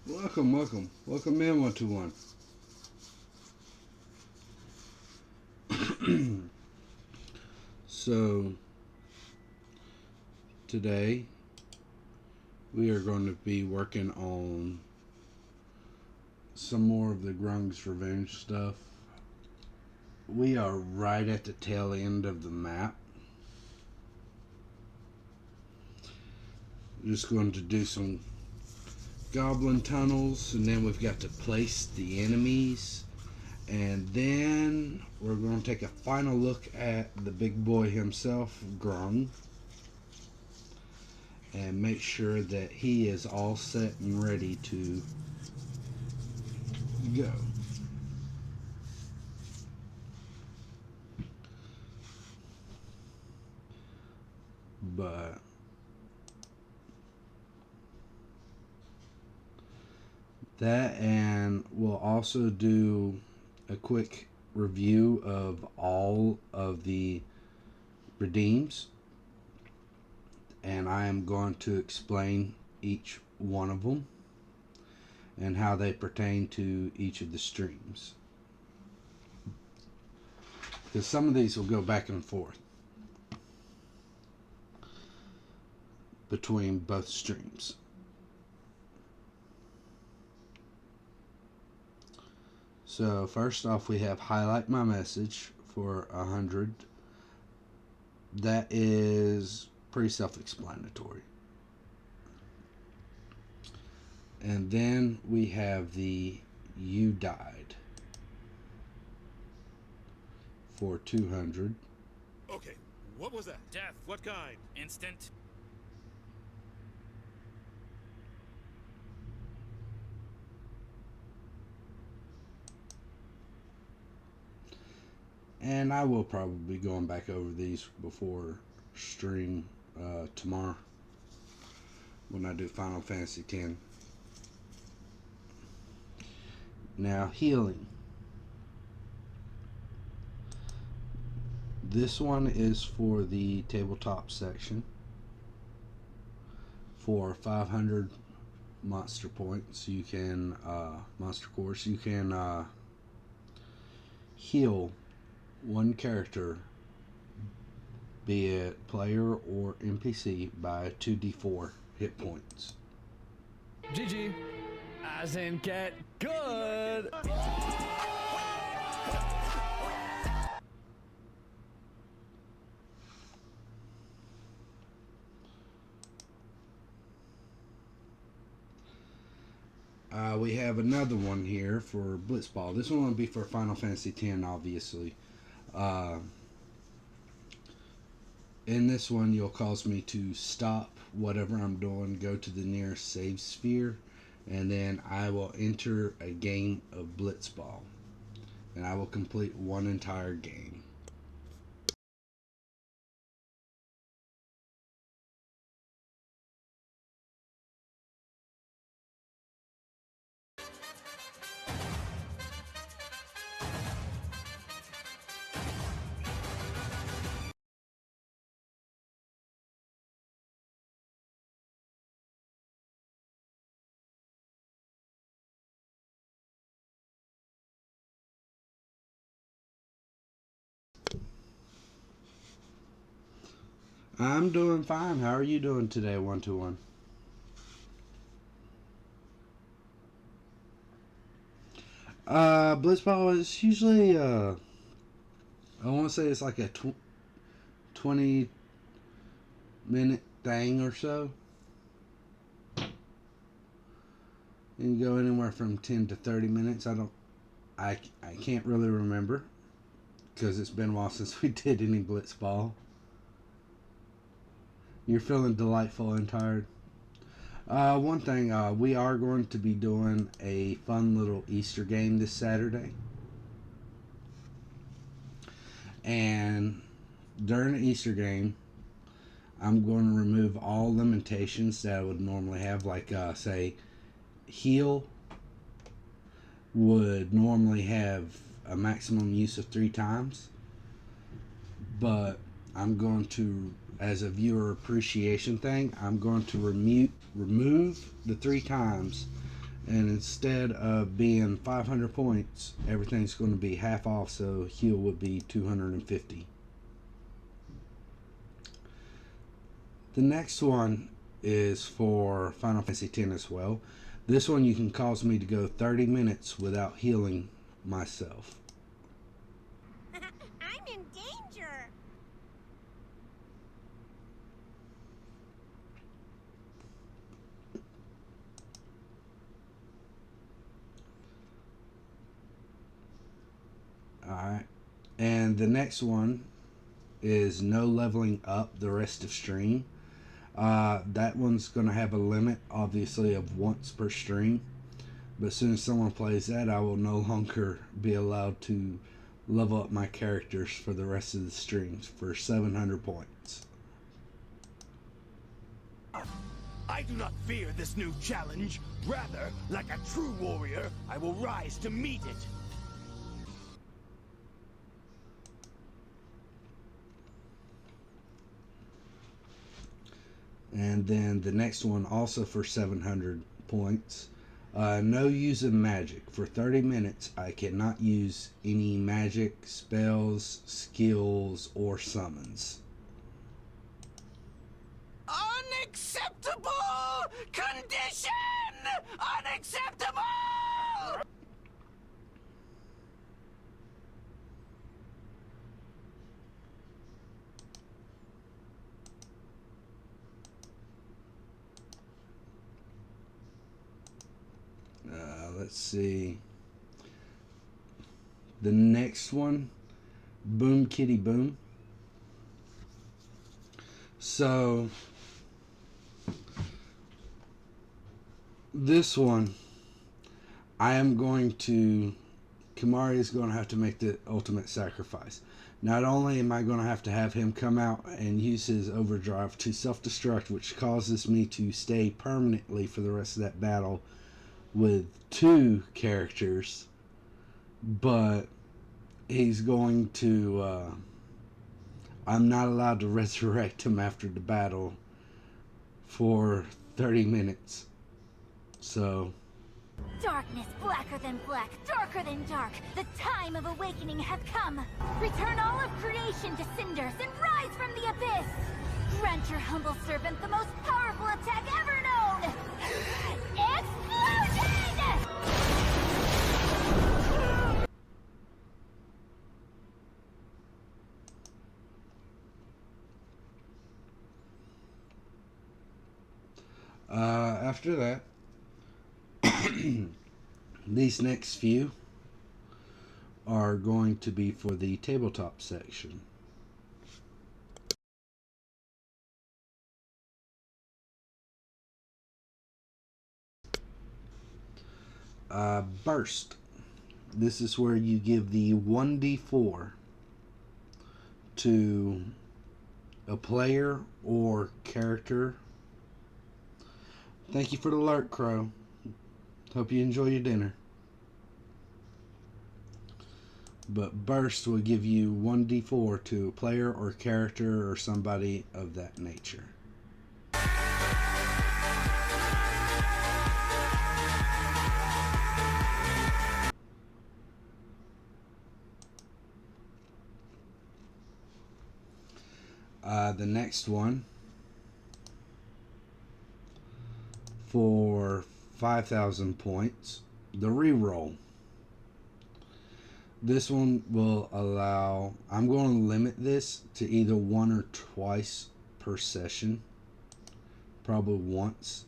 Welcome, welcome. Welcome in 121. So, today we are going to be working on some more of the Grung's Revenge stuff. We are right at the tail end of the map. Just going to do some goblin tunnels, and then we've got to place the enemies. And then we're going to take a final look at the big boy himself, Grung, and make sure that he is all set and ready to go. But that, and we'll also do a quick review of all of the redeems, and I am going to explain each one of them and how they pertain to each of the streams, because some of these will go back and forth between both streams. So first off, we have highlight my message for 100. That is pretty self-explanatory. And then we have the you died for 200. Okay, what was that? Death. What kind? Instant. And I will probably be going back over these before stream tomorrow when I do Final Fantasy X. Now, healing. This one is for the tabletop section for 500 monster points. You can monster course. You can heal one character, be it player or NPC, by 2d4 hit points. GG. As in get good. We have another one here for Blitzball. This one will be for Final Fantasy X, obviously. In this one, you'll cause me to stop whatever I'm doing, go to the nearest save sphere, and then I will enter a game of Blitzball. And I will complete one entire game. I'm doing fine. How are you doing today, 121? Blitzball is usually, I want to say it's like a 20-minute thing or so. You can go anywhere from 10 to 30 minutes. I can't really remember because it's been a while since we did any Blitzball. You're feeling delightful and tired. One thing, we are going to be doing a fun little Easter game this Saturday. And during the Easter game, I'm going to remove all limitations that I would normally have, like, say, heal would normally have a maximum use of 3 times. But I'm going to, as a viewer appreciation thing, I'm going to remove the 3 times And instead of being 500 points, everything's going to be half off, so heal would be 250. The next one is for Final Fantasy X as well. This one you can cause me to go 30 minutes without healing myself. I'm in danger. Alright. And the next one is no leveling up the rest of stream. That one's going to have a limit, obviously, of once per stream. But as soon as someone plays that, I will no longer be allowed to level up my characters for the rest of the streams for 700 points. I do not fear this new challenge. Rather, like a true warrior, I will rise to meet it. And then the next one, also for 700 points. No using magic. For 30 minutes, I cannot use any magic, spells, skills, or summons. Unacceptable condition! Unacceptable! Let's see. The next one, Boom Kitty Boom. So this one, I am going to, Kamari is going to have to make the ultimate sacrifice. Not only am I going to have him come out and use his overdrive to self-destruct, which causes me to stay permanently for the rest of that battle with 2 characters, but he's going to, I'm not allowed to resurrect him after the battle for 30 minutes. So Darkness blacker than black, darker than dark. The time of awakening hath come. Return all of creation to cinders and rise from the abyss. Grant your humble servant the most powerful attack ever known. Explosion! After that, these next few are going to be for the tabletop section. Burst. This is where you give the 1d4 to a player or character. Thank you for the alert, Crow. Hope you enjoy your dinner. But Burst will give you 1d4 to a player or character or somebody of that nature. The next one, for 5,000 points, the reroll. This one will allow, I'm going to limit this to either 1 or twice per session. Probably once.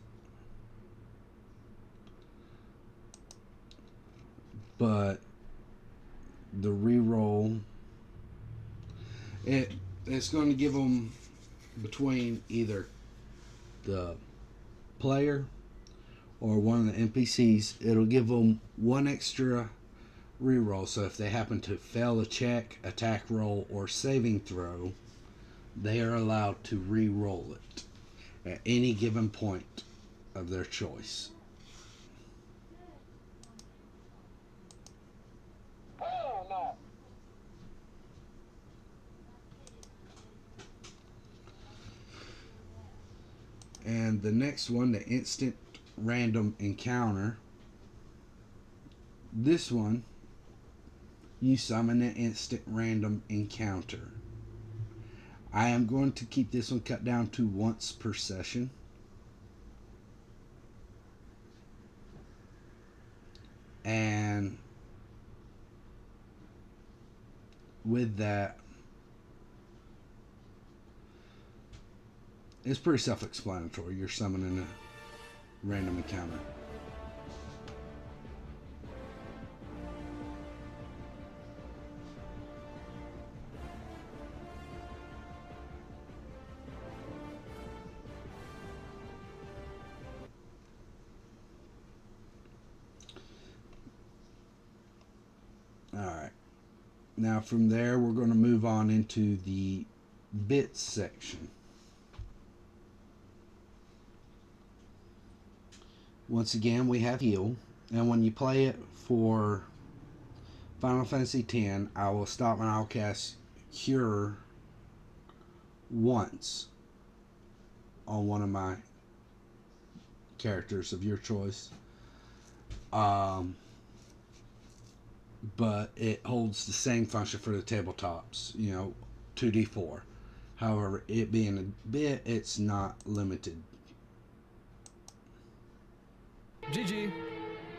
But the reroll, it's going to give them between either the player or one of the NPCs, it'll give them 1 extra reroll. So if they happen to fail a check, attack roll, or saving throw, they are allowed to re-roll it at any given point of their choice. And the next one, the instant random encounter, This one, you summon an instant random encounter. I am going to keep this one cut down to once per session. And with that, it's pretty self-explanatory. You're summoning a random encounter. Alright. Now from there, we're going to move on into the bits section. Once again, we have heal, and when you play it for Final Fantasy X, I will stop and I'll cast Cure once on one of my characters of your choice. But it holds the same function for the tabletops, 2d4. However, it being a bit, it's not limited. GG.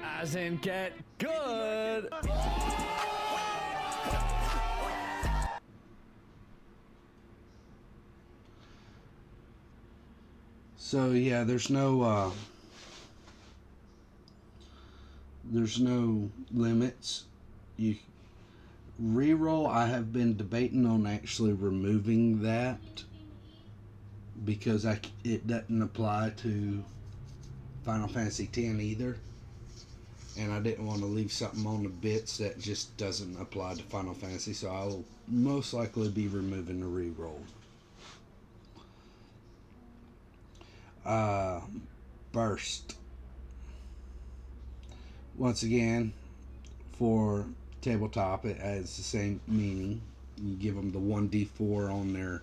As in get good. So yeah, there's no limits. You reroll. I have been debating on actually removing that because it doesn't apply to Final Fantasy X either, and I didn't want to leave something on the bits that just doesn't apply to Final Fantasy, so I will most likely be removing the reroll. Burst. Once again, for tabletop, it has the same meaning. You give them the 1d4 on their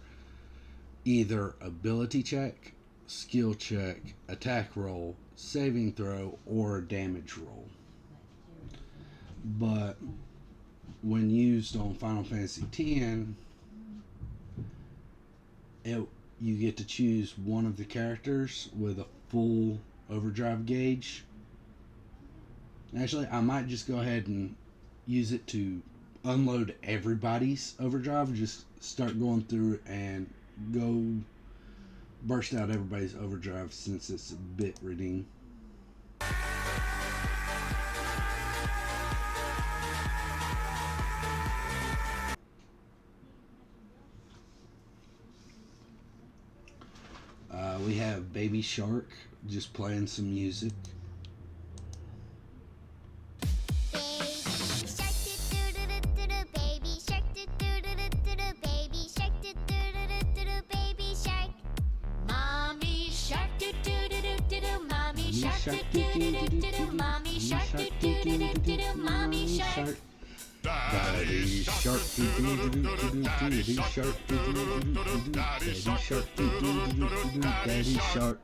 either ability check, skill check, attack roll, saving throw, or damage roll. But when used on Final Fantasy X, you get to choose one of the characters with a full overdrive gauge. Actually, I might just go ahead and use it to unload everybody's overdrive. Just start going through and go burst out everybody's overdrive since it's a bit redeem. We have Baby Shark just playing some music. Mommy shark, mommy shark. Daddy shark, daddy shark, daddy shark.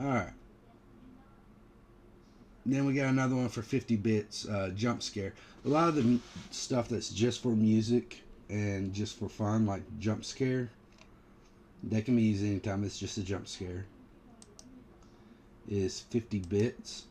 Alright. Then we got another one for 50 bits, jump scare. A lot of the stuff that's just for music and just for fun, like jump scare, that can be used anytime. It's just a jump scare. Is 50 bits.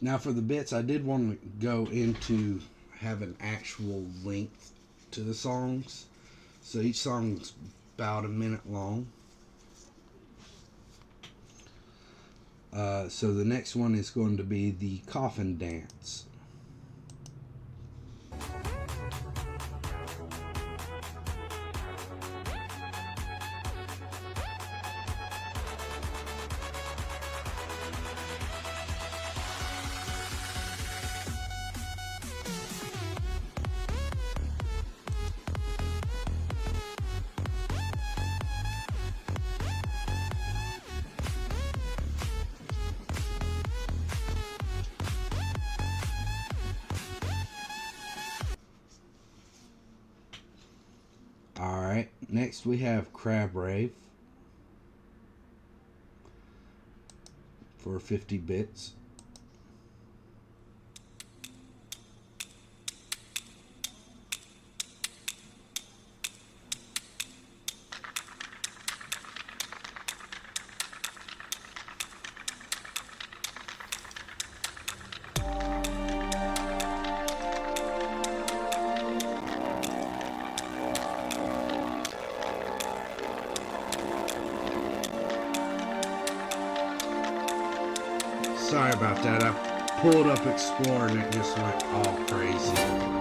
Now for the bits, I did want to go into have an actual length to the songs. So each song's about a minute long. So the next one is going to be the Coffin Dance. Alright, next we have Crab Rave for 50 bits. Sorry about that. I pulled up Explorer and it just went all crazy.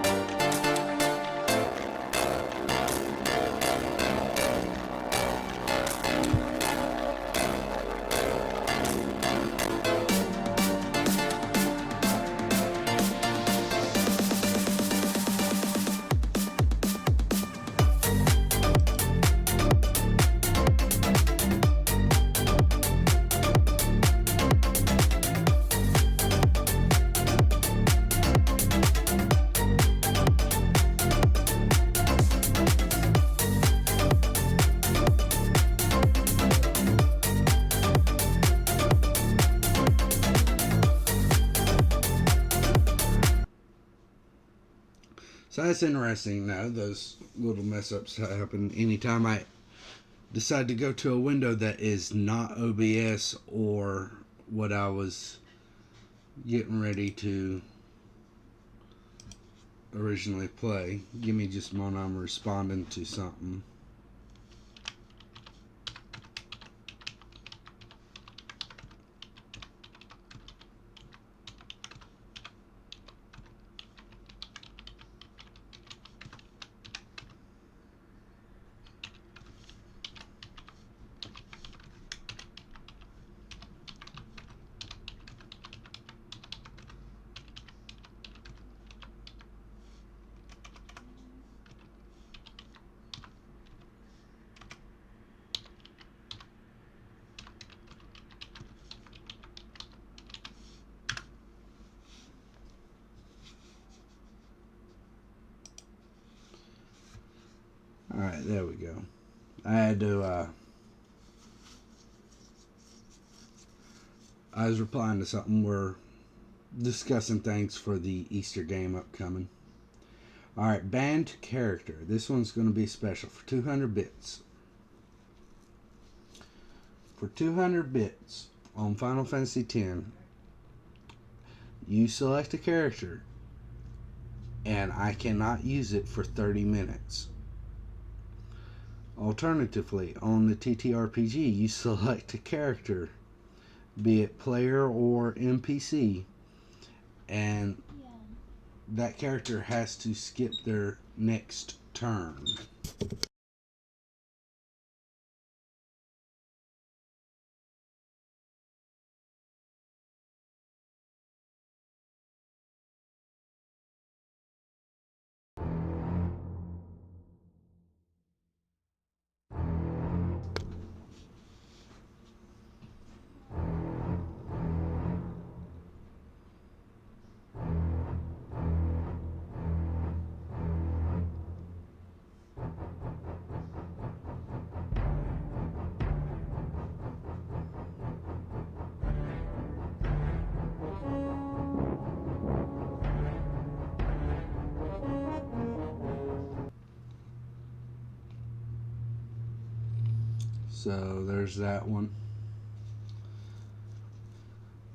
So that's interesting. Now those little mess ups happen anytime I decide to go to a window that is not OBS or what I was getting ready to originally play. Give me just a moment. I'm responding to something. Alright, there we go. I had to, I was replying to something. We're discussing things for the Easter game upcoming. Alright, banned character. This one's going to be special for 200 bits. For 200 bits on Final Fantasy X, you select a character and I cannot use it for 30 minutes. Alternatively, on the TTRPG, you select a character, be it player or NPC, and that character has to skip their next turn. So there's that one.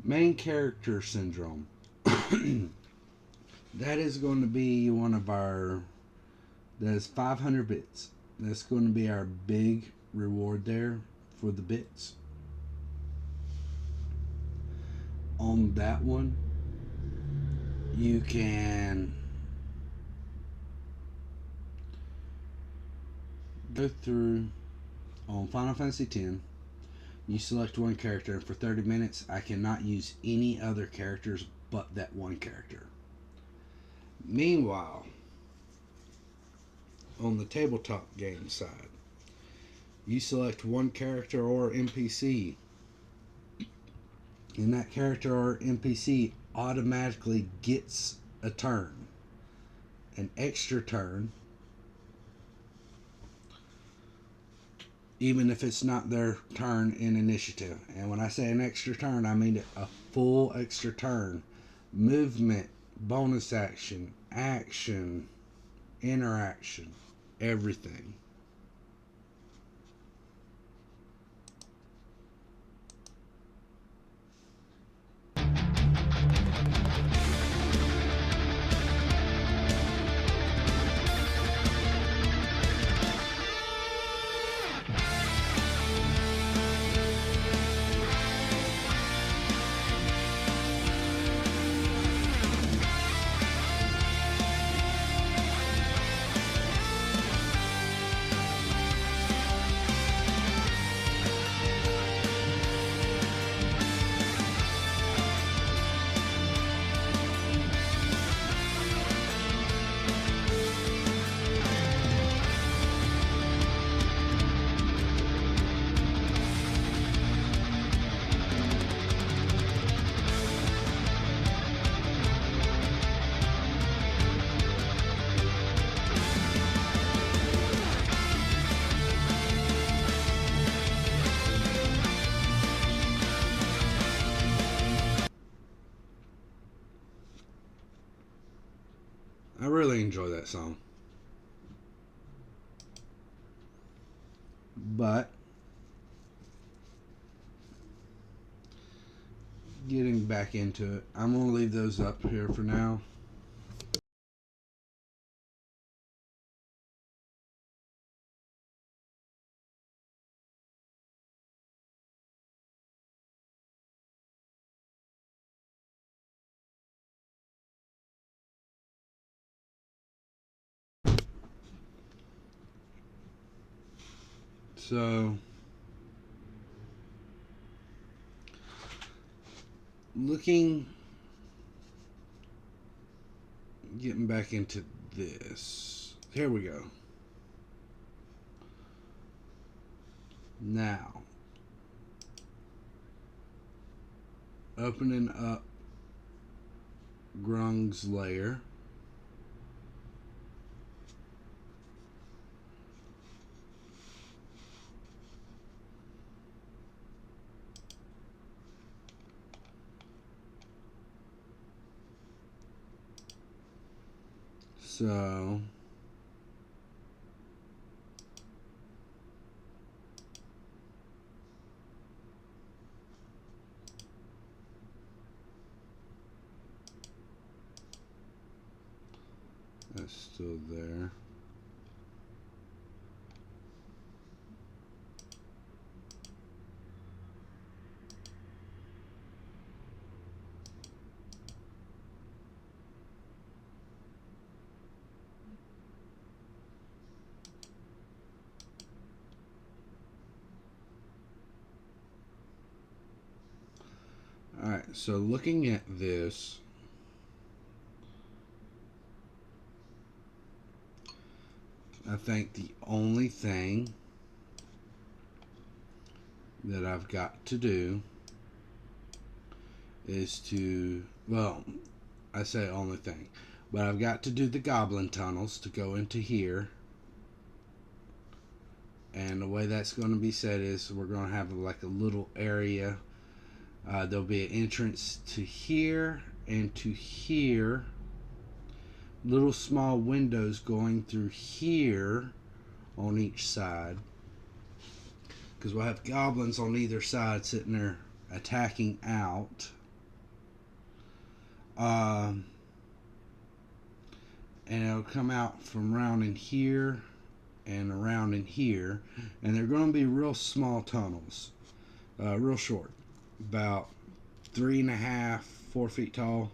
Main character syndrome. That is going to be one of our, that's 500 bits. That's going to be our big reward there for the bits. On that one, you can go through on Final Fantasy X. You select one character, and for 30 minutes, I cannot use any other characters but that one character. Meanwhile, on the tabletop game side, you select one character or NPC, and that character or NPC automatically gets a turn, an extra turn, even if it's not their turn in initiative. And when I say an extra turn, I mean a full extra turn. Movement, bonus action, action, interaction, everything. I really enjoy that song. But getting back into it, I'm going to leave those up here for now. So, getting back into this. Here we go. Now, opening up Grung's lair. So, that's still there. Alright, so looking at this, I think the only thing that I've got to do is to, well, I say only thing, but I've got to do the goblin tunnels to go into here. And the way that's going to be set is we're going to have like a little area. There'll be an entrance to here and to here. Little small windows going through here on each side. Because we'll have goblins on either side sitting there attacking out. And it'll come out from around in here and around in here. And they're going to be real small tunnels. Real short. About 3.5, 4 feet tall.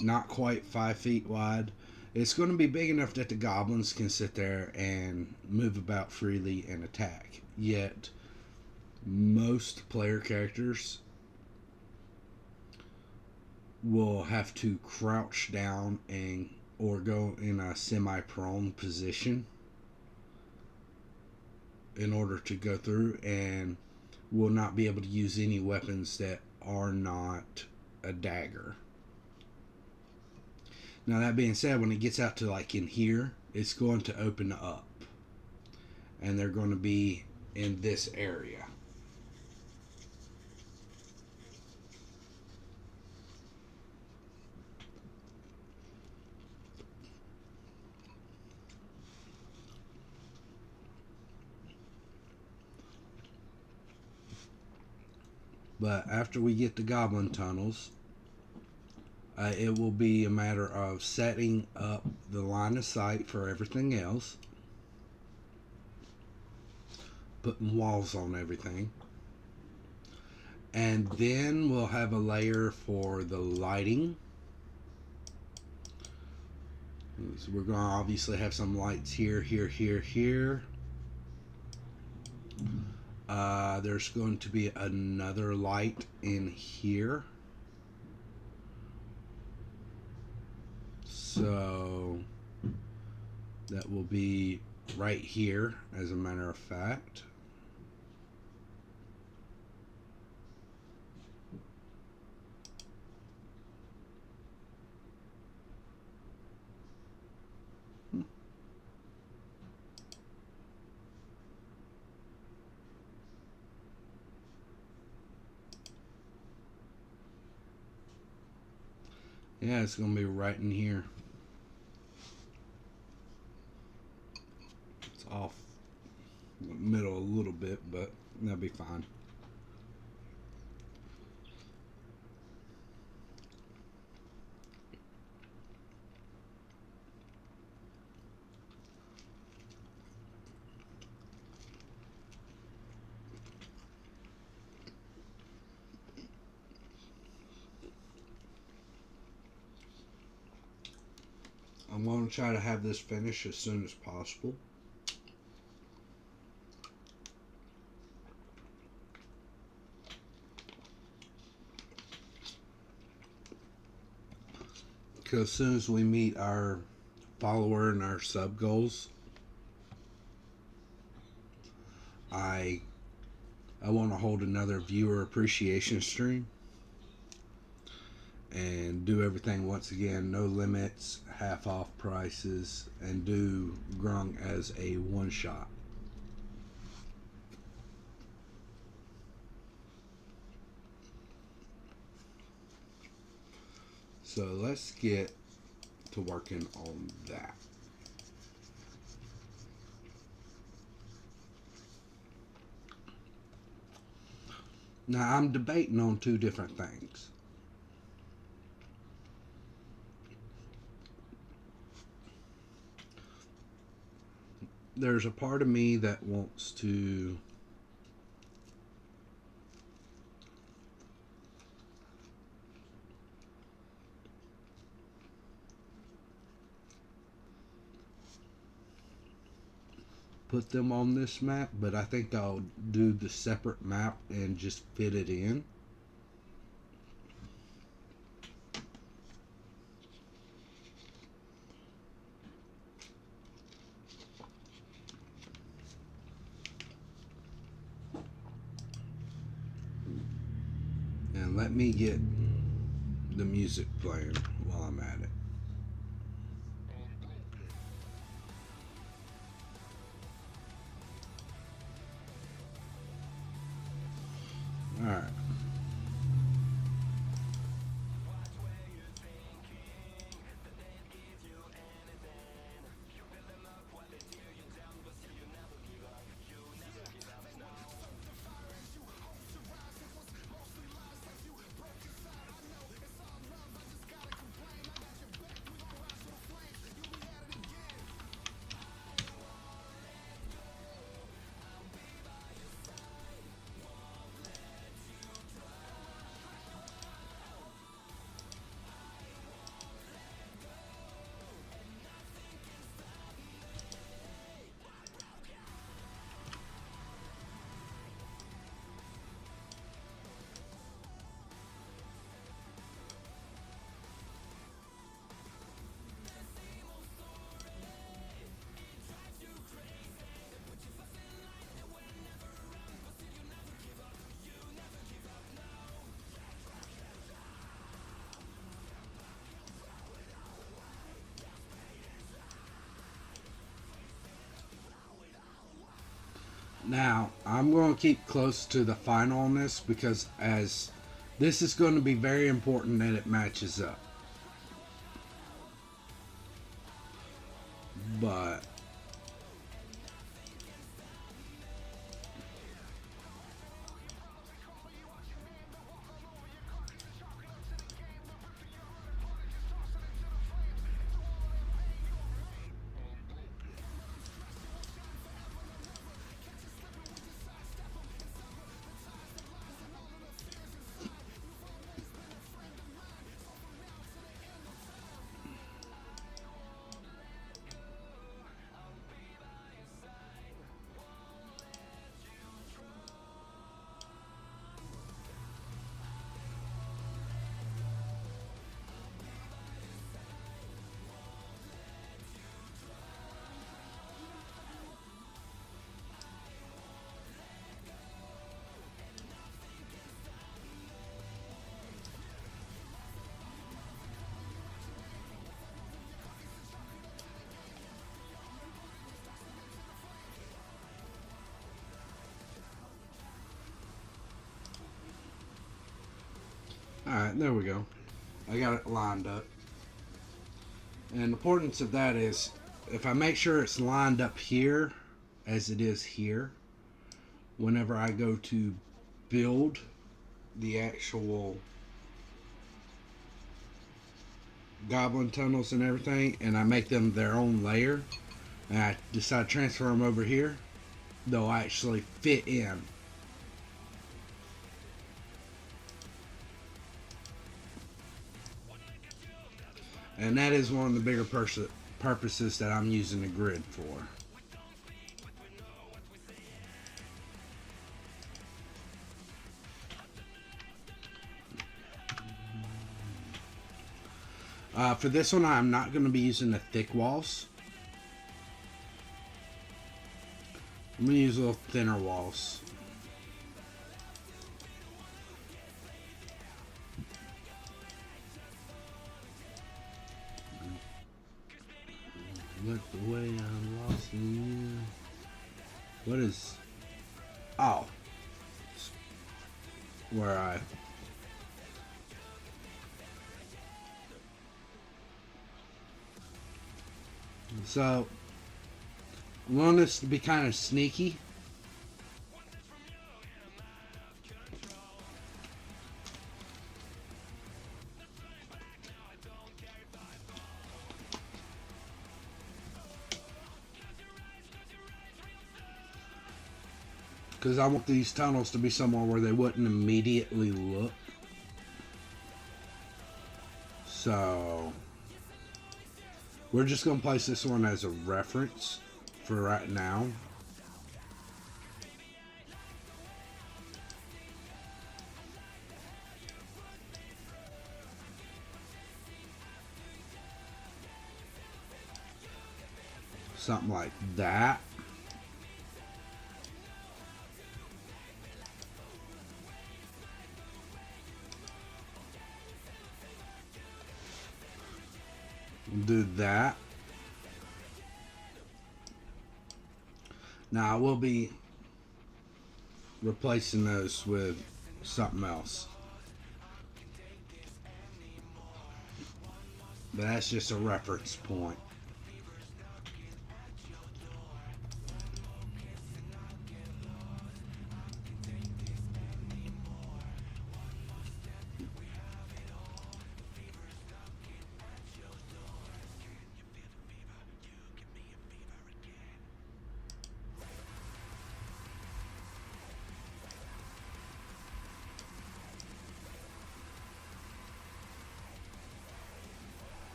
Not quite 5 feet wide. It's going to be big enough that the goblins can sit there and move about freely and attack. Yet, most player characters will have to crouch down and or go in a semi-prone position in order to go through, and will not be able to use any weapons that are not a dagger. Now, that being said, when it gets out to like in here, it's going to open up. and they're going to be in this area. But after we get the goblin tunnels, it will be a matter of setting up the line of sight for everything else, putting walls on everything, and then we'll have a layer for the lighting. So we're going to obviously have some lights here, here, here, here. There's going to be another light in here. So that will be right here, as a matter of fact. Yeah, it's going to be right in here. It's off the middle a little bit, but that'll be fine. I'm going to try to have this finished as soon as possible. Because as soon as we meet our follower and our sub goals, I want to hold another viewer appreciation stream and do everything once again, no limits, half off prices, and do Grung as a one shot. So let's get to working on that. Now I'm debating on two different things. There's a part of me that wants to put them on this map, but I think I'll do the separate map and just fit it in. And let me get the music playing while I'm at it. Alright. Now, I'm going to keep close to the final on this because as this is going to be very important that it matches up. But alright, there we go. I got it lined up. And the importance of that is if I make sure it's lined up here as it is here, whenever I go to build the actual goblin tunnels and everything, and I make them their own layer, and I decide to transfer them over here, they'll actually fit in. And that is one of the bigger purposes that I'm using the grid for. For this one, I'm not going to be using the thick walls. I'm going to use little thinner walls. Look the way I'm lost in you. What is... Oh. Where I... So, I want this to be kind of sneaky. Because I want these tunnels to be somewhere where they wouldn't immediately look. So... we're just going to place this one as a reference for right now. Something like that. Do that. Now I will be replacing those with something else. But that's just a reference point.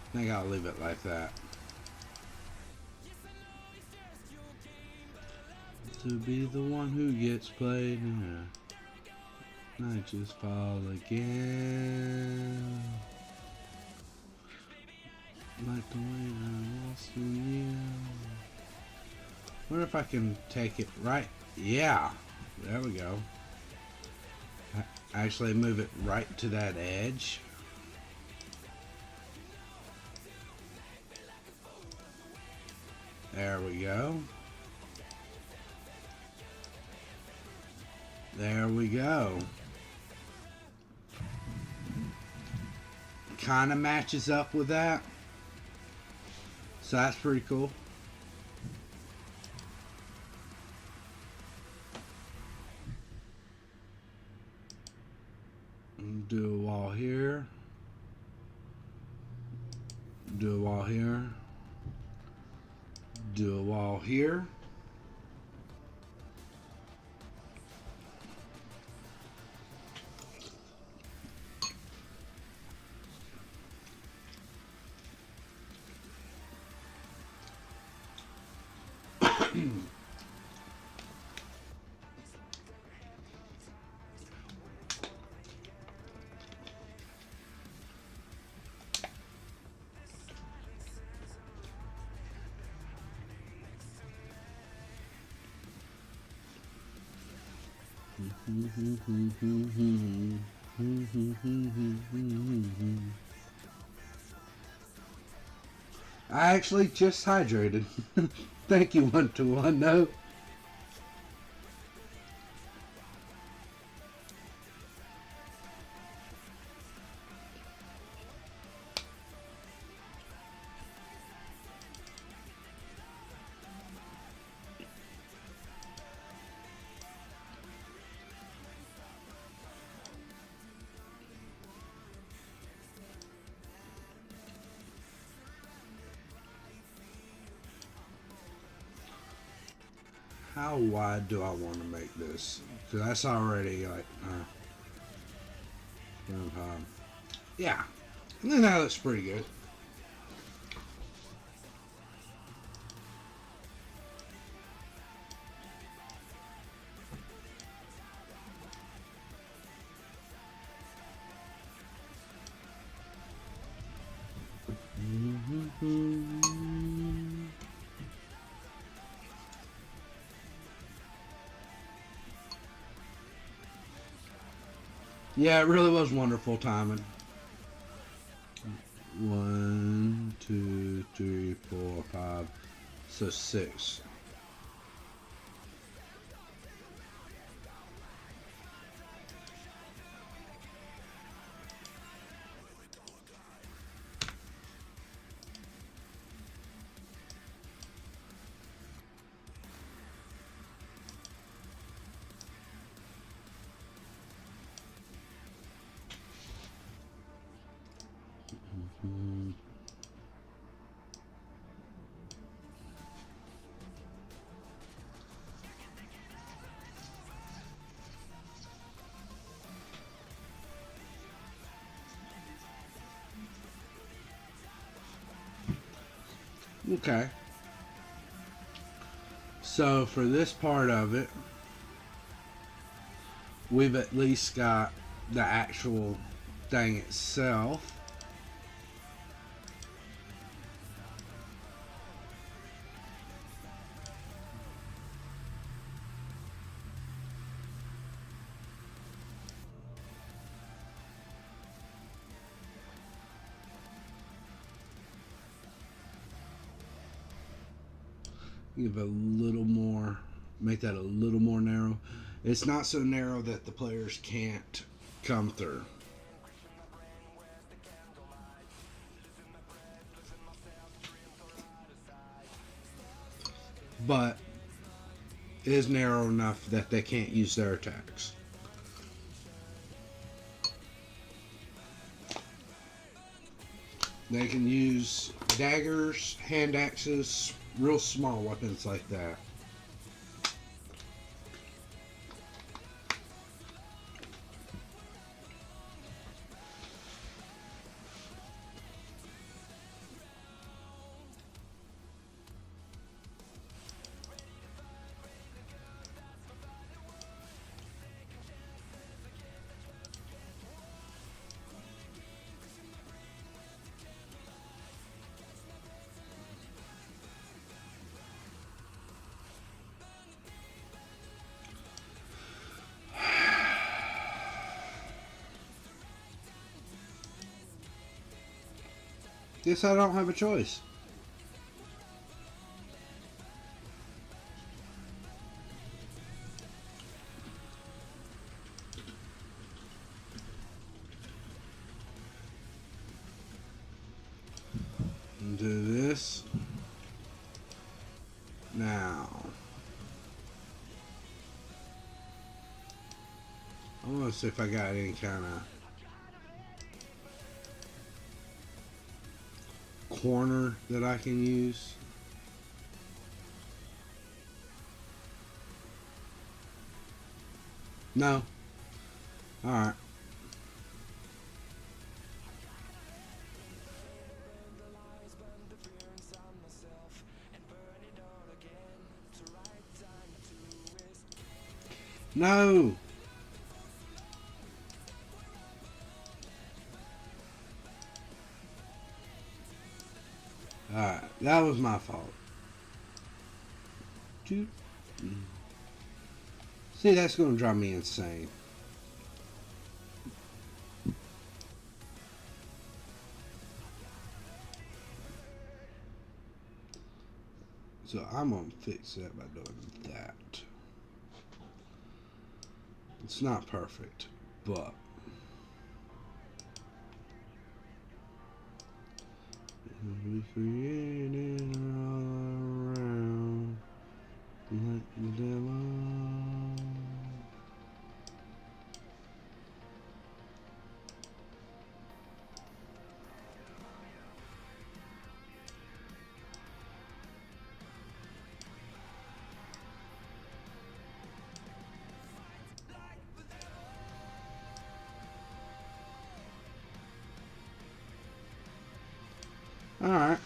I think I'll leave it like that. To be the one who gets played, yeah. I just fall again. Like the way I lost in you. Wonder if I can take it right. Yeah, there we go. Actually move it right to that edge. There we go. There we go. Kind of matches up with that. So that's pretty cool. Do a wall here. Do a wall here. Do a wall here. I actually just hydrated. Thank you, 1-to-1. No. How wide do I want to make this? Because that's already like, yeah. I think that looks pretty good. Yeah, it really was wonderful timing. 1, 2, 3, 4, 5. So 6. Okay. So for this part of it, we've at least got the actual thing itself. Give a little more, make that a little more narrow. It's not so narrow that the players can't come through. But it is narrow enough that they can't use their attacks. They can use daggers, hand axes, real small weapons like that. Guess I don't have a choice. I want to see if I got any kind of corner that I can use. No. Alright. No! Alright, that was my fault. See, that's going to drive me insane. So I'm going to fix that by doing that. It's not perfect, but we created all around like the devil. All right.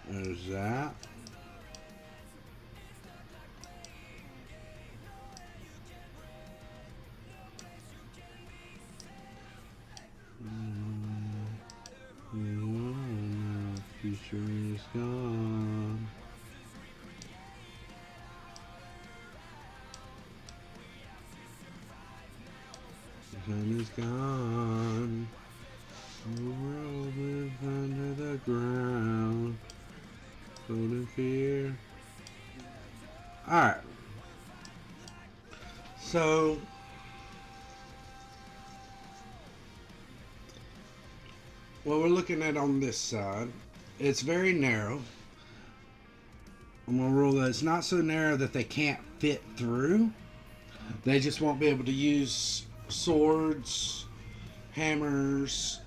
There's that. Future is gone. The sun is gone. The world is under the ground. Cold and fear. Alright. So what we're looking at on this side, it's very narrow. I'm going to rule that it's not so narrow that they can't fit through. They just won't be able to use swords, hammers.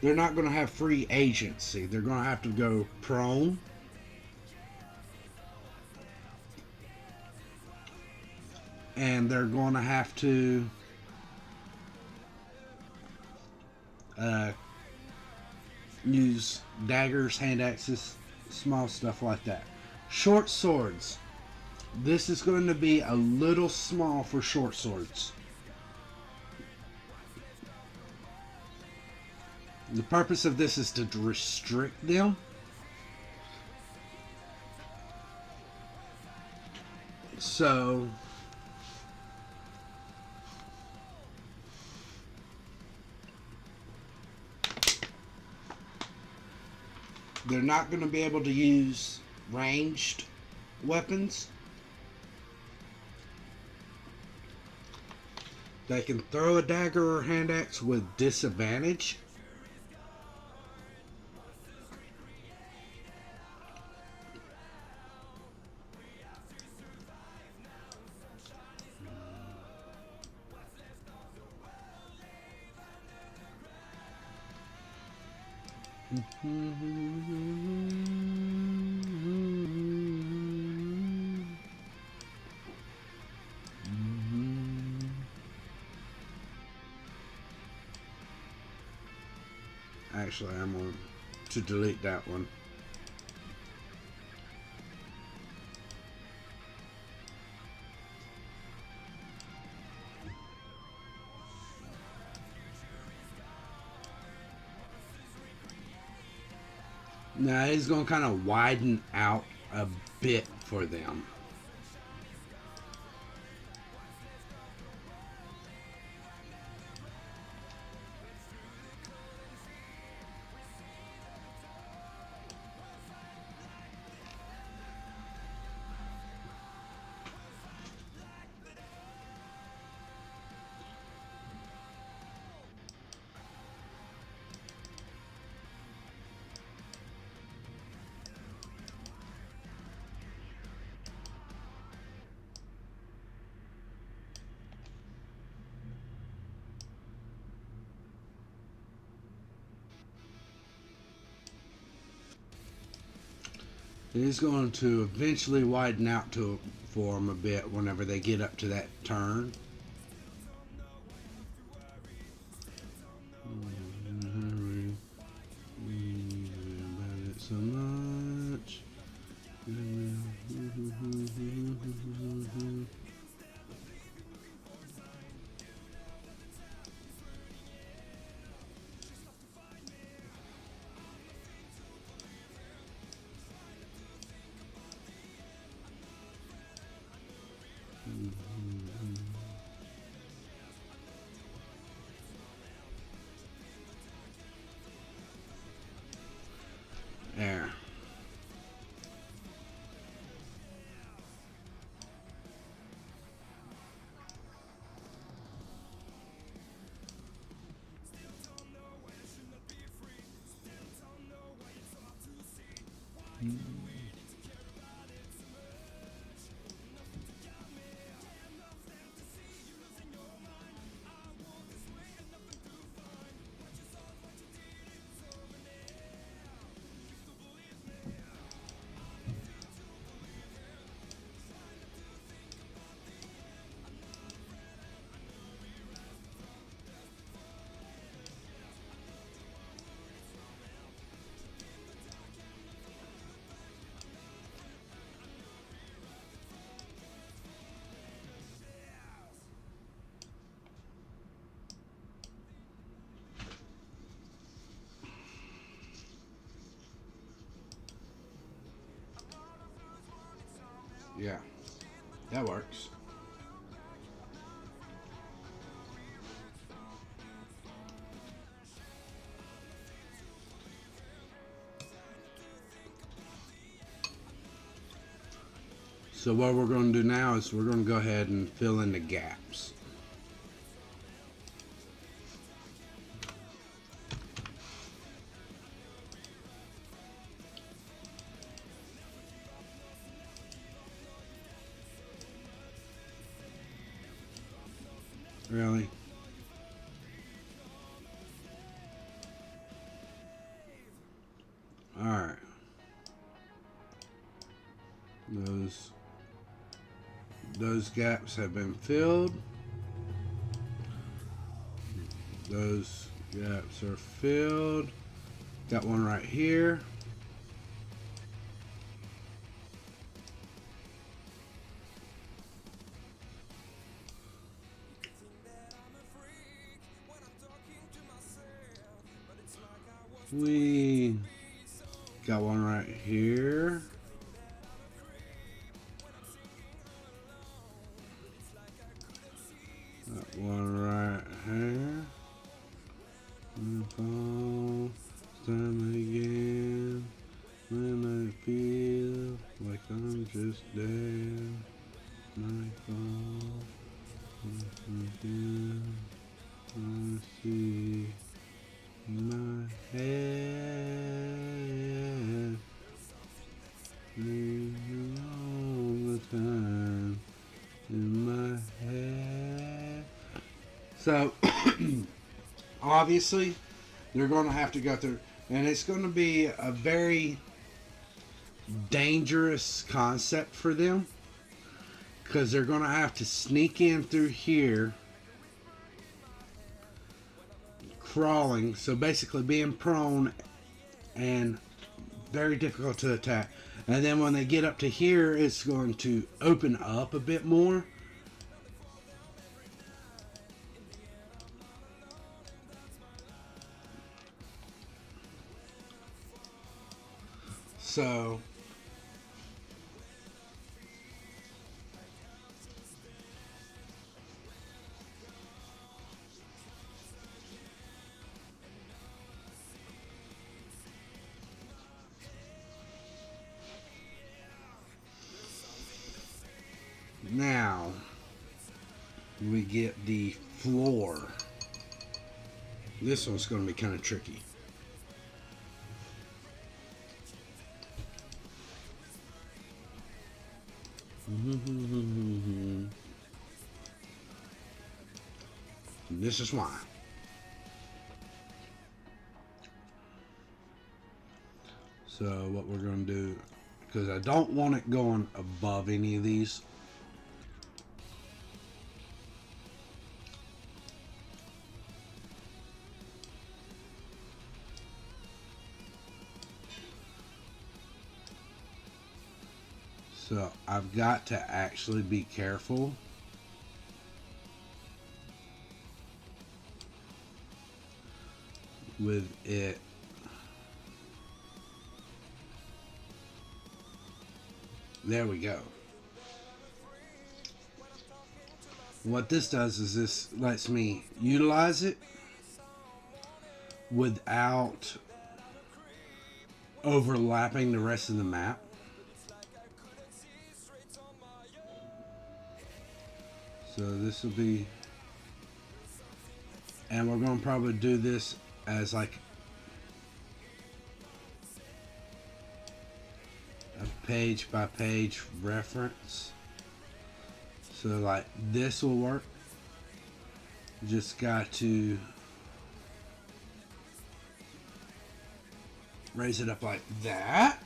They're not going to have free agency. They're going to have to go prone. And they're going to have to use daggers, hand axes, small stuff like that. Short swords. This is going to be a little small for short swords. The purpose of this is to restrict them. So they're not going to be able to use ranged weapons. They can throw a dagger or hand axe with disadvantage. Actually, I'm going to delete that one. Now it's going to kind of widen out a bit for them. It is going to eventually widen out for them a bit whenever they get up to that turn. About it so much. There. Yeah, that works. So what we're going to do now is we're going to go ahead and fill in the gaps. Really? Alright. Those gaps have been filled. Those gaps are filled. Got one right here. We got one right here. Got one right here. Fall, time again. When I feel like I'm just dead. Nightfall. Again. I see my head ringing all the time in my head. So obviously they're going to have to go through, and it's going to be a very dangerous concept for them because they're going to have to sneak in through here crawling, so basically being prone and very difficult to attack. And then when they get up to here, it's going to open up a bit more. So now we get the floor. This one's going to be kind of tricky. This is why. So what we're going to do because I don't want it going above any of these. So I've got to actually be careful with it. There we go. What this does is this lets me utilize it without overlapping the rest of the map. So this will be, and we're going to probably do this as like a page by page reference. So like this will work. Just got to raise it up like that.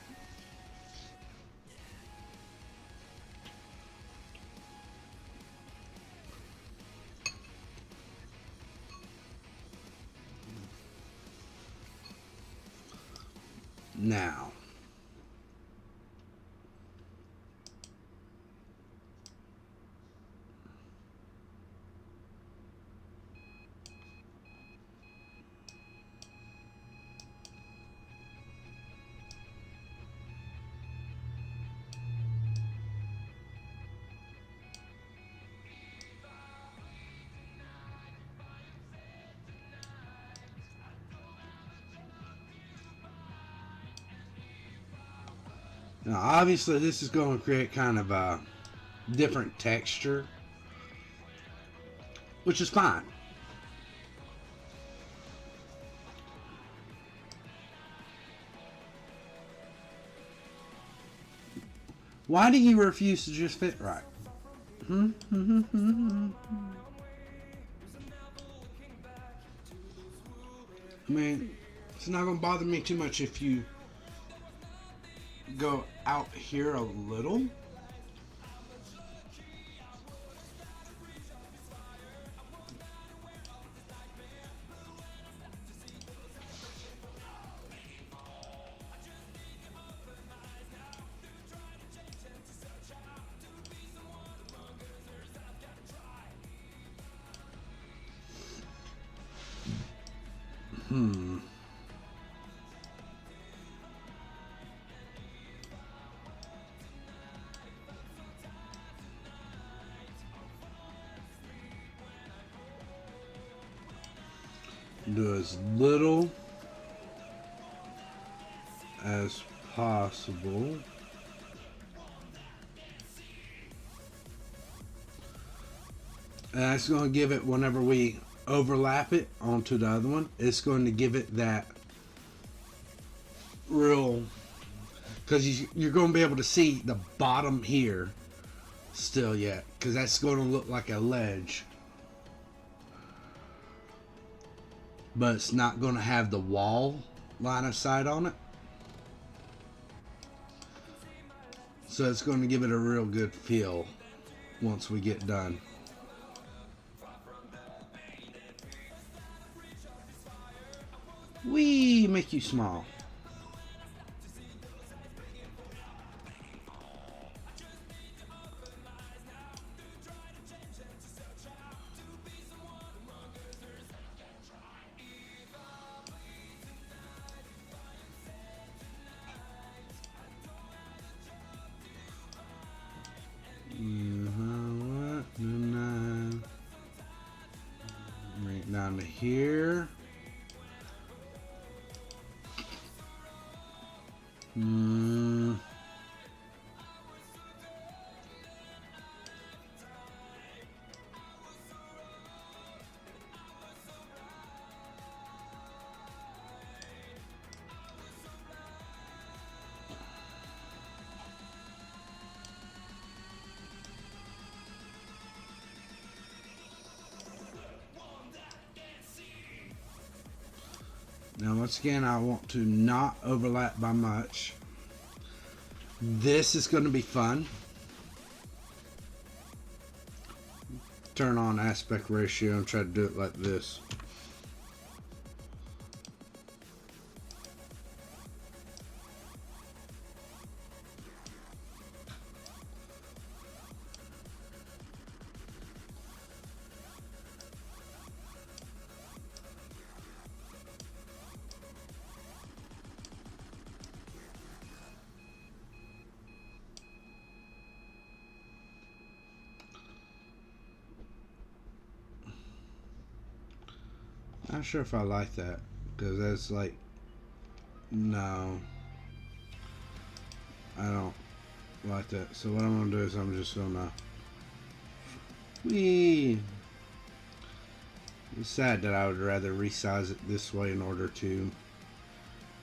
Now, obviously this is going to create kind of a different texture, which is fine. Why do you refuse to just fit right? I mean, it's not going to bother me too much if you go out here a little. Do as little as possible. And that's going to give it, whenever we overlap it onto the other one, it's going to give it that real, because you're going to be able to see the bottom here still yet, because that's going to look like a ledge. But it's not going to have the wall line of sight on it. So it's going to give it a real good feel once we get done. We make you small. Right down to here. Now once again, I want to not overlap by much. This is going to be fun. Turn on aspect ratio and try to do it like this. Not sure if I like that, because that's like, no, I don't like that. So what I'm gonna do is I'm just gonna decide that I would rather resize it this way in order to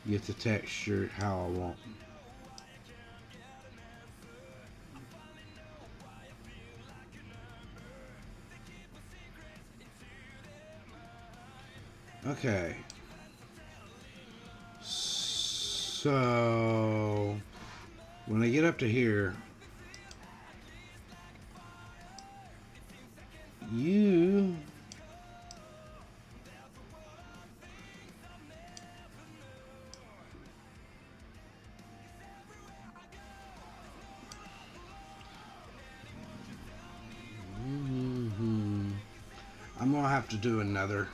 get the texture how I want. Okay. So when I get up to here, you I'm gonna have to do another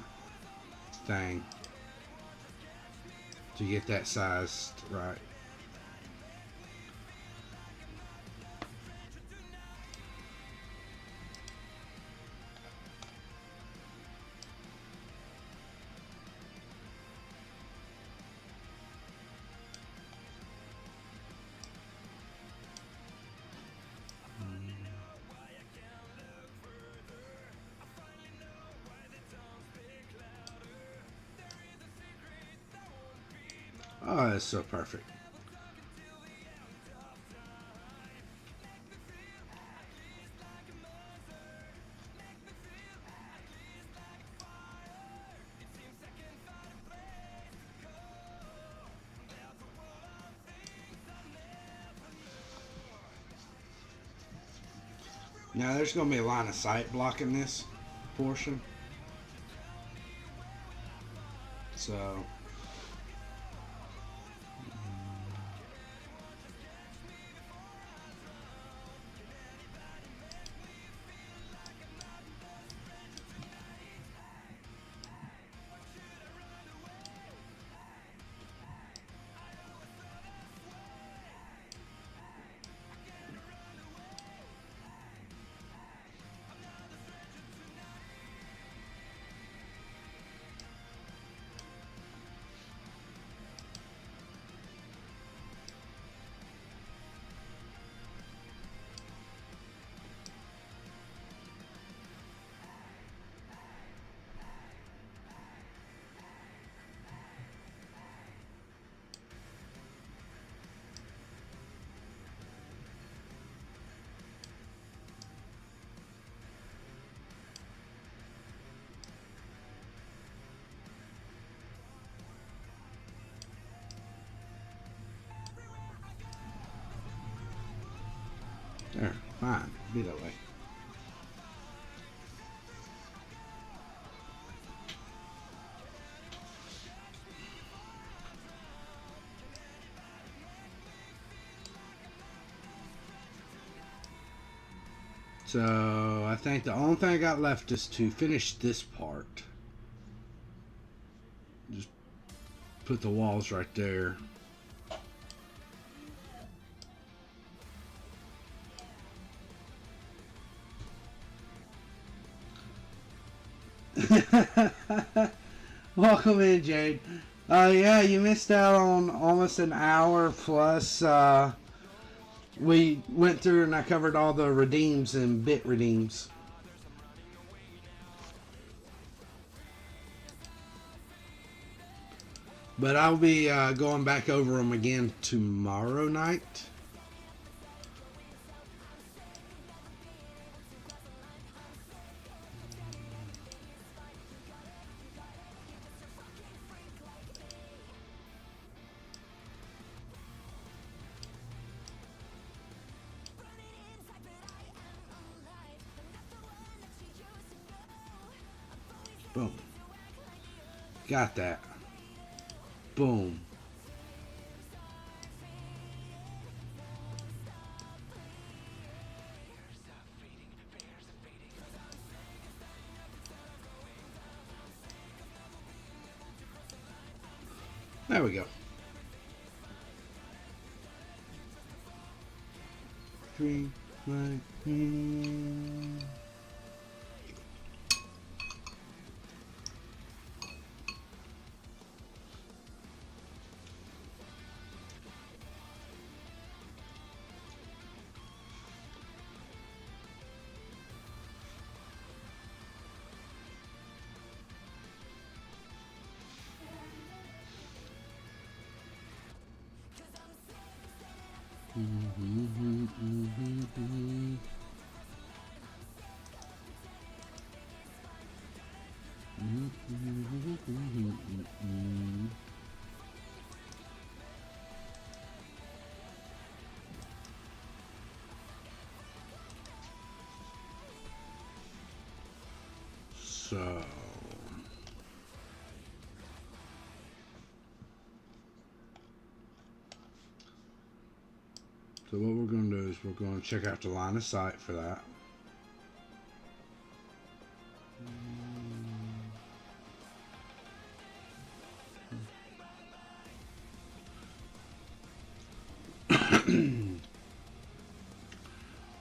thing to get that sized right. Oh, that's so perfect. Now there's going to be a line of sight blocking this portion. So there, fine, be that way. So I think the only thing I got left is to finish this part. Just put the walls right there. Welcome in, Jade. Yeah, you missed out on almost an hour plus. We went through and I covered all the redeems and bit redeems. But I'll be going back over them again tomorrow night. Boom. Got that. Boom. There we go. 3, 9, So what we're going to do is we're going to check out the line of sight for that.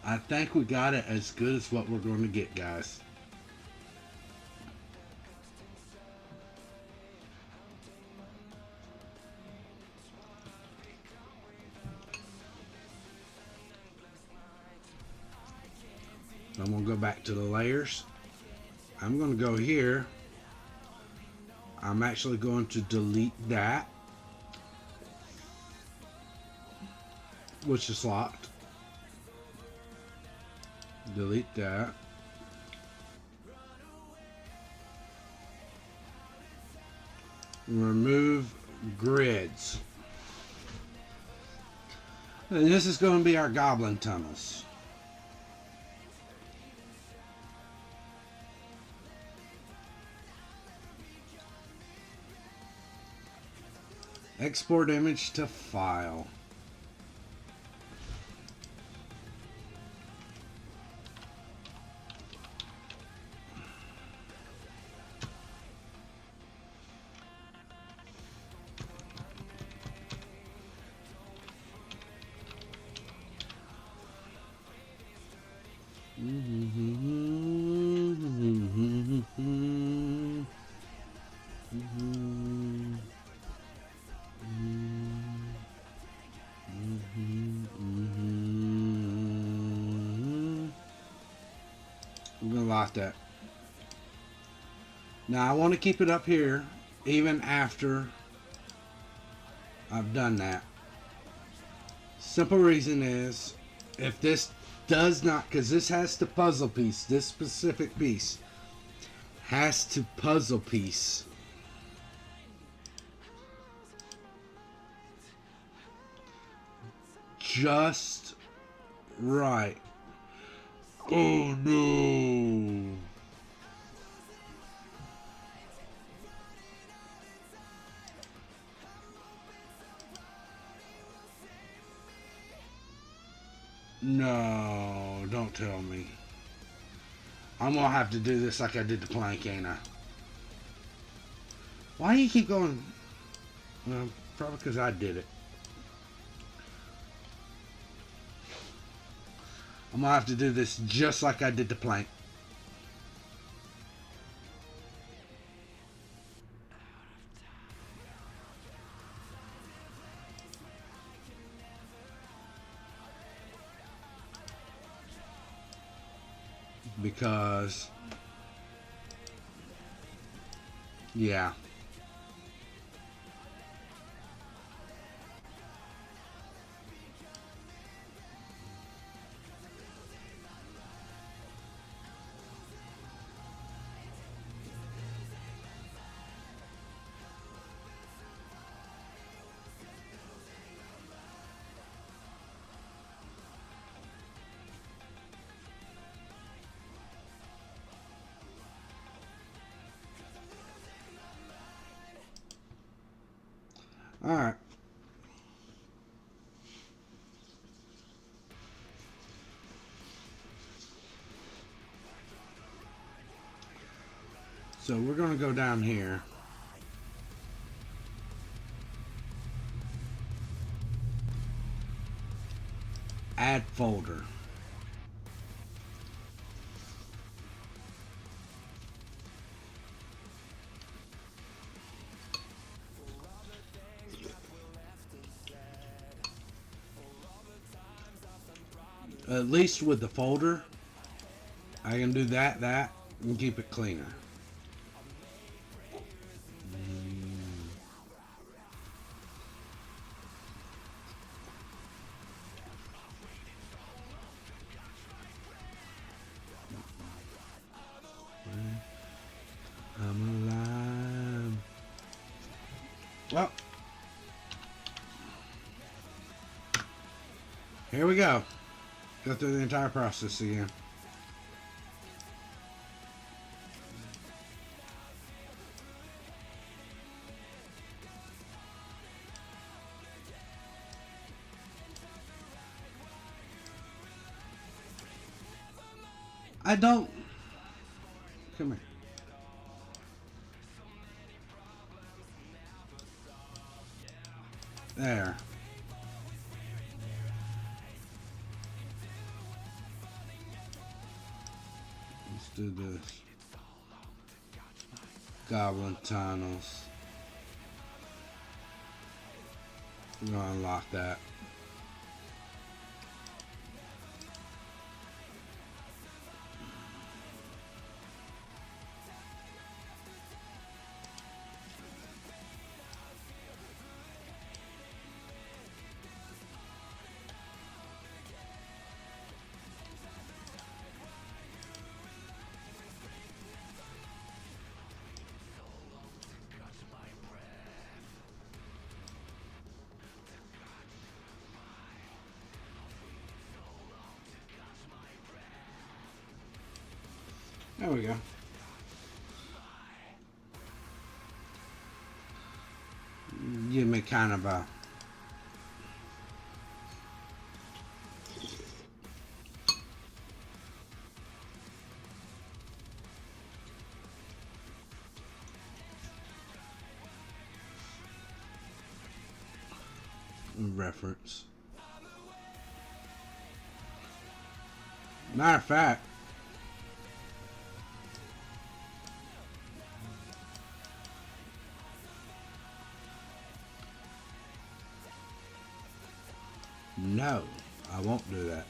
I think we got it as good as what we're going to get, guys. I'm going to go back to the layers. I'm going to go here. I'm actually going to delete that, which is locked. Delete that. Remove grids. And this is going to be our goblin tunnels. Export image to file. I'm gonna lock that. Now I want to keep it up here even after I've done that. Simple reason is if this does not, because this has to puzzle piece, this specific piece has to puzzle piece just right. Oh no. No, don't tell me. I'm gonna have to do this like I did the plank, ain't I? Why do you keep going? Well, probably because I did it. I'm gonna have to do this just like I did the plank. Because, yeah. Alright. So we're going to go down here. Add folder. At least with the folder, I can do that, and keep it cleaner. I'm alive. Well, here we go. Go through the entire process again. I don't. Come here. There. Let's do this. Goblin tunnels. We're gonna unlock that. There we go. Give me kind of a reference. Matter of fact, no, I won't do that.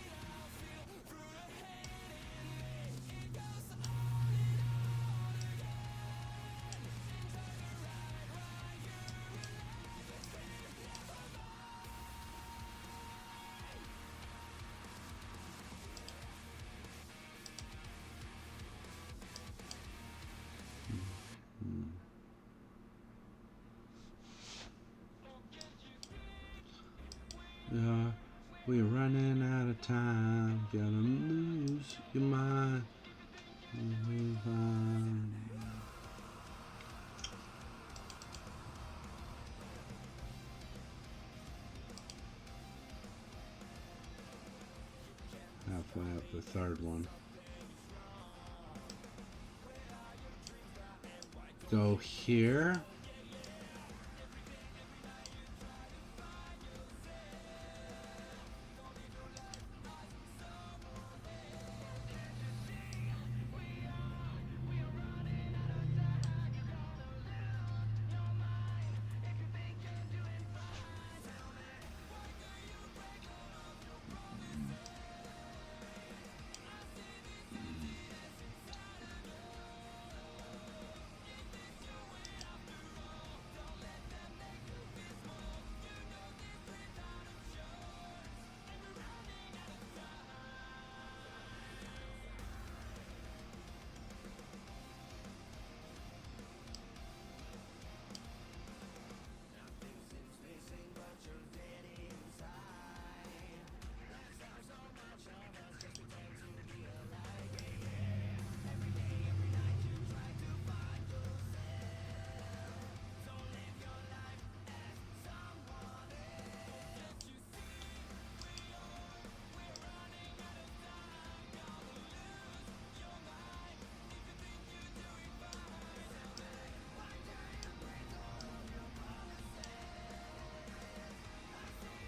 We're running out of time. Gotta lose your mind. Halfway up the third one. Go here.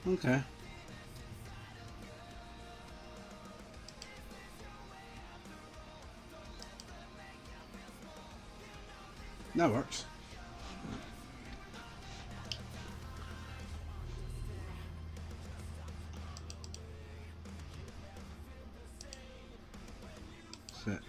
Okay. That works. Set.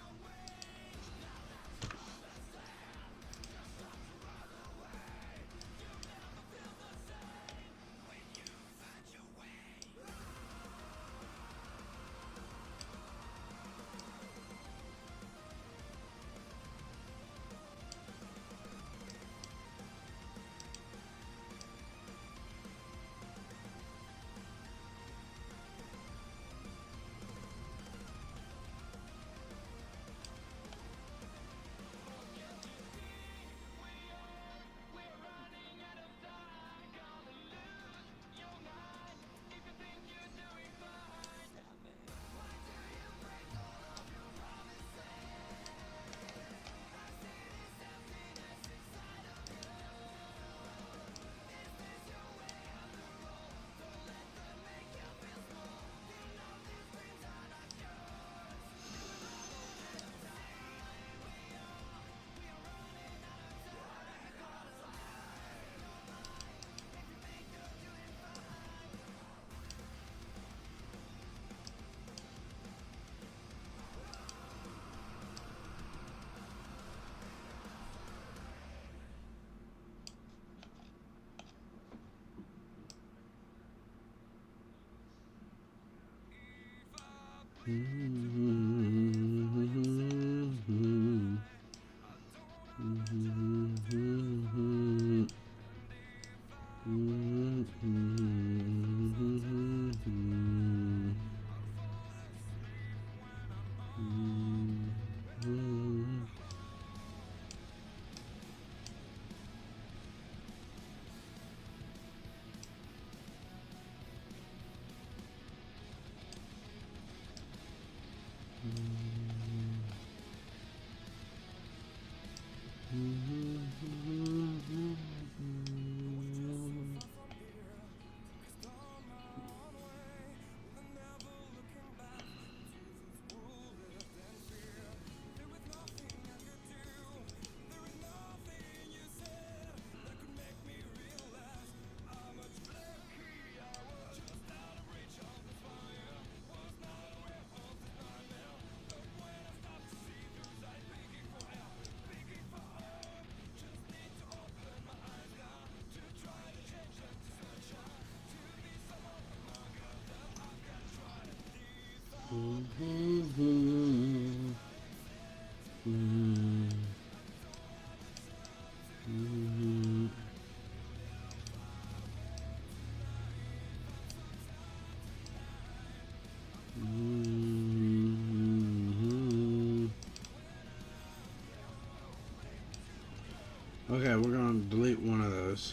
Okay, we're going to delete one of those.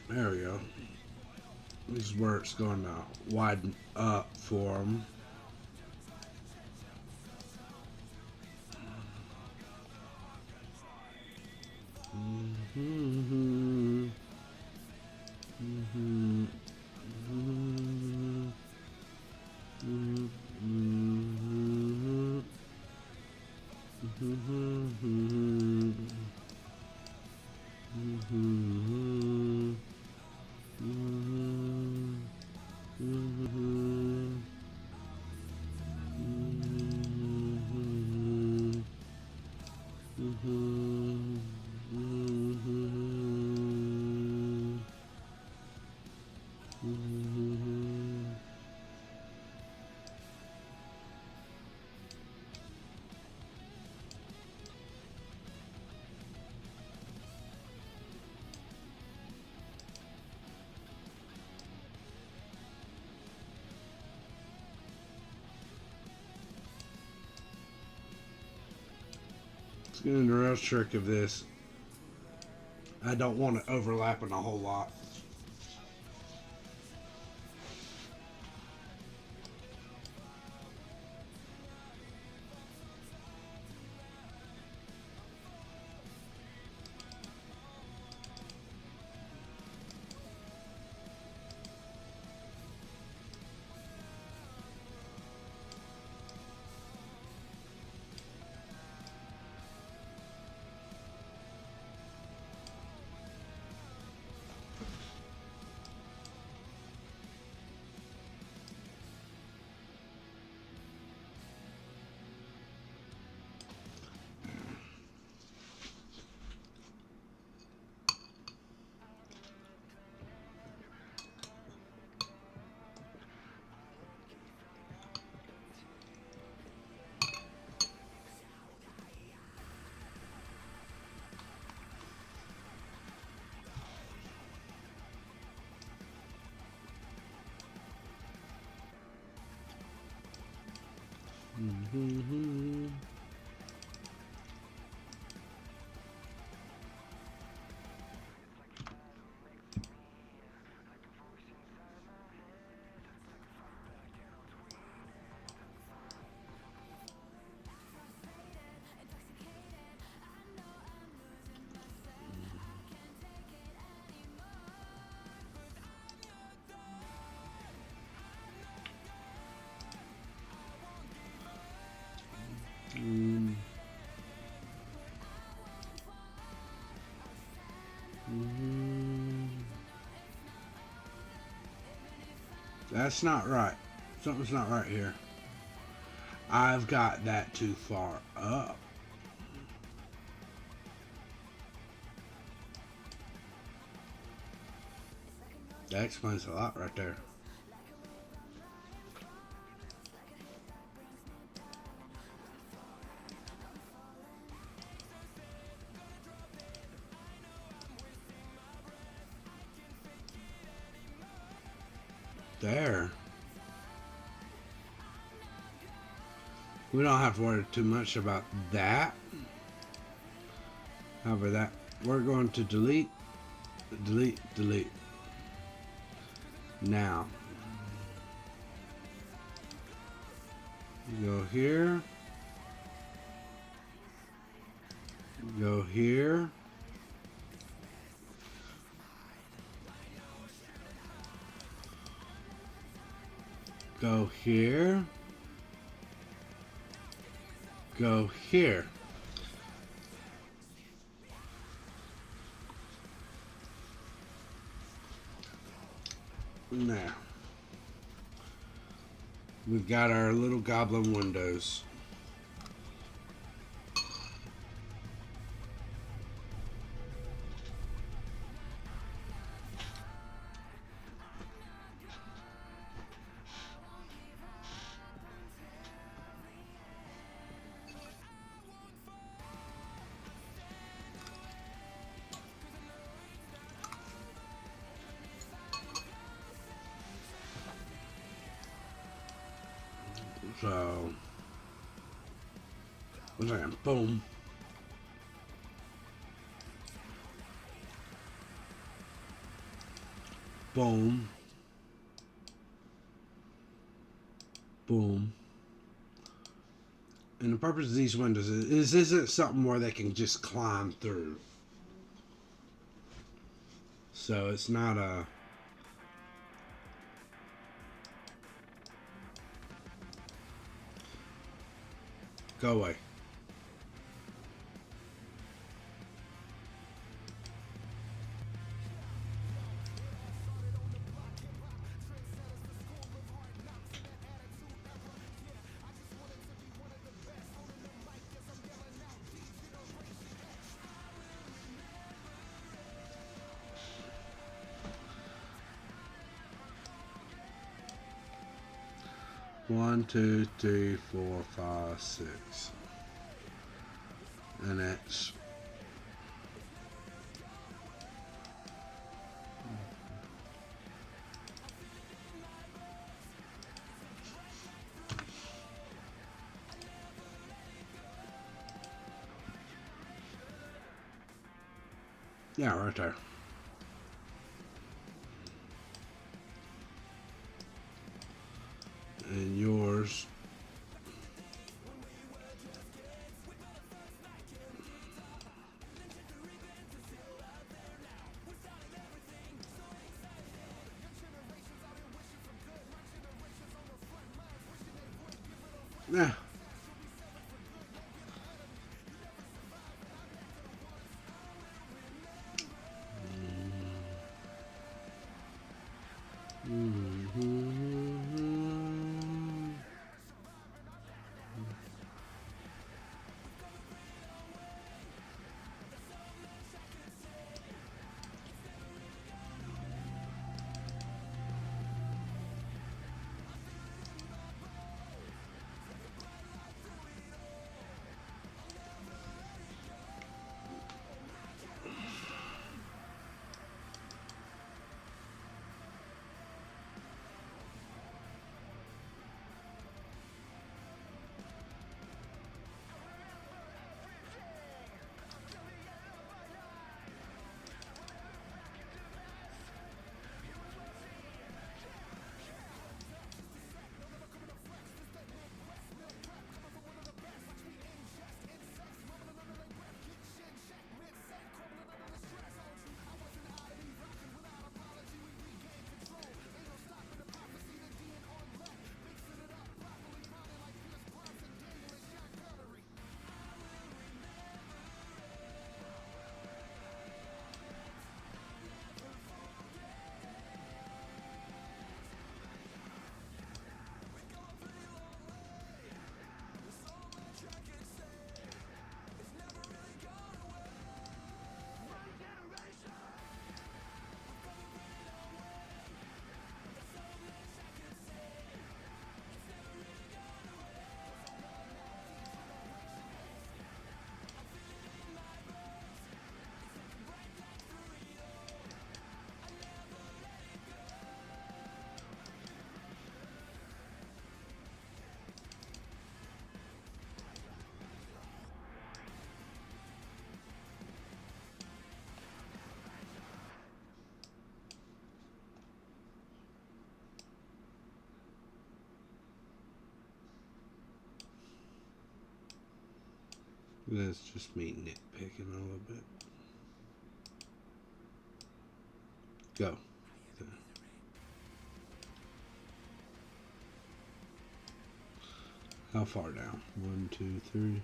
There we go. This is where it's going to widen up for them. Let's get into the real trick of this. I don't want it overlapping a whole lot. Mm-hmm. Mm. Mm. That's not right. Something's not right here. I've got that too far up. That explains a lot right there. There. We don't have to worry too much about that. However, that we're going to delete, delete, delete. Now, go here, go here, go here, go here. Now, we've got our little goblin windows. So, what's that? Boom. Boom. Boom. And the purpose of these windows is this isn't something where they can just climb through. So it's not a... Go away. One, two, three, four, five, six. And it's... Yeah, right there. And yours. Yeah. That's just me nitpicking a little bit. Go. How far down? 1, 2, 3.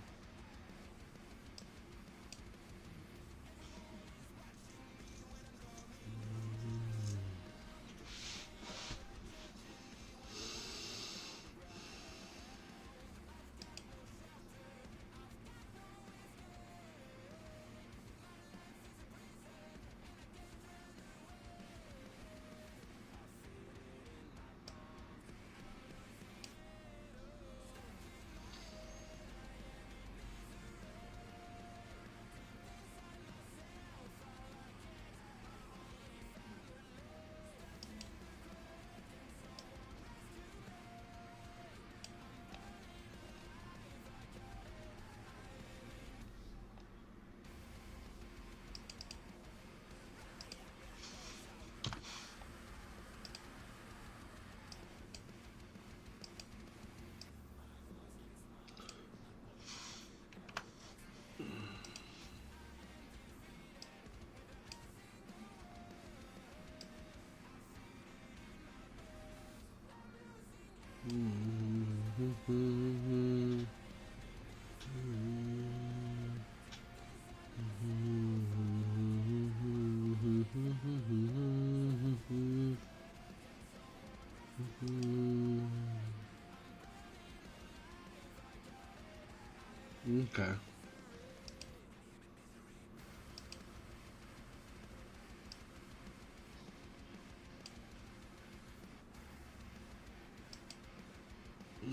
Okay.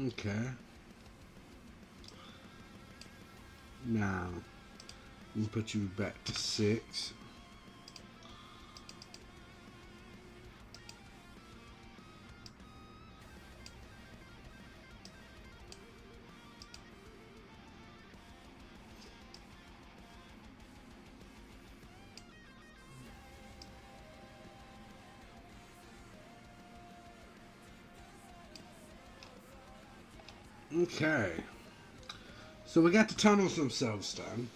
Okay. Now, we'll put you back to 6. Okay. So we got the tunnels themselves done.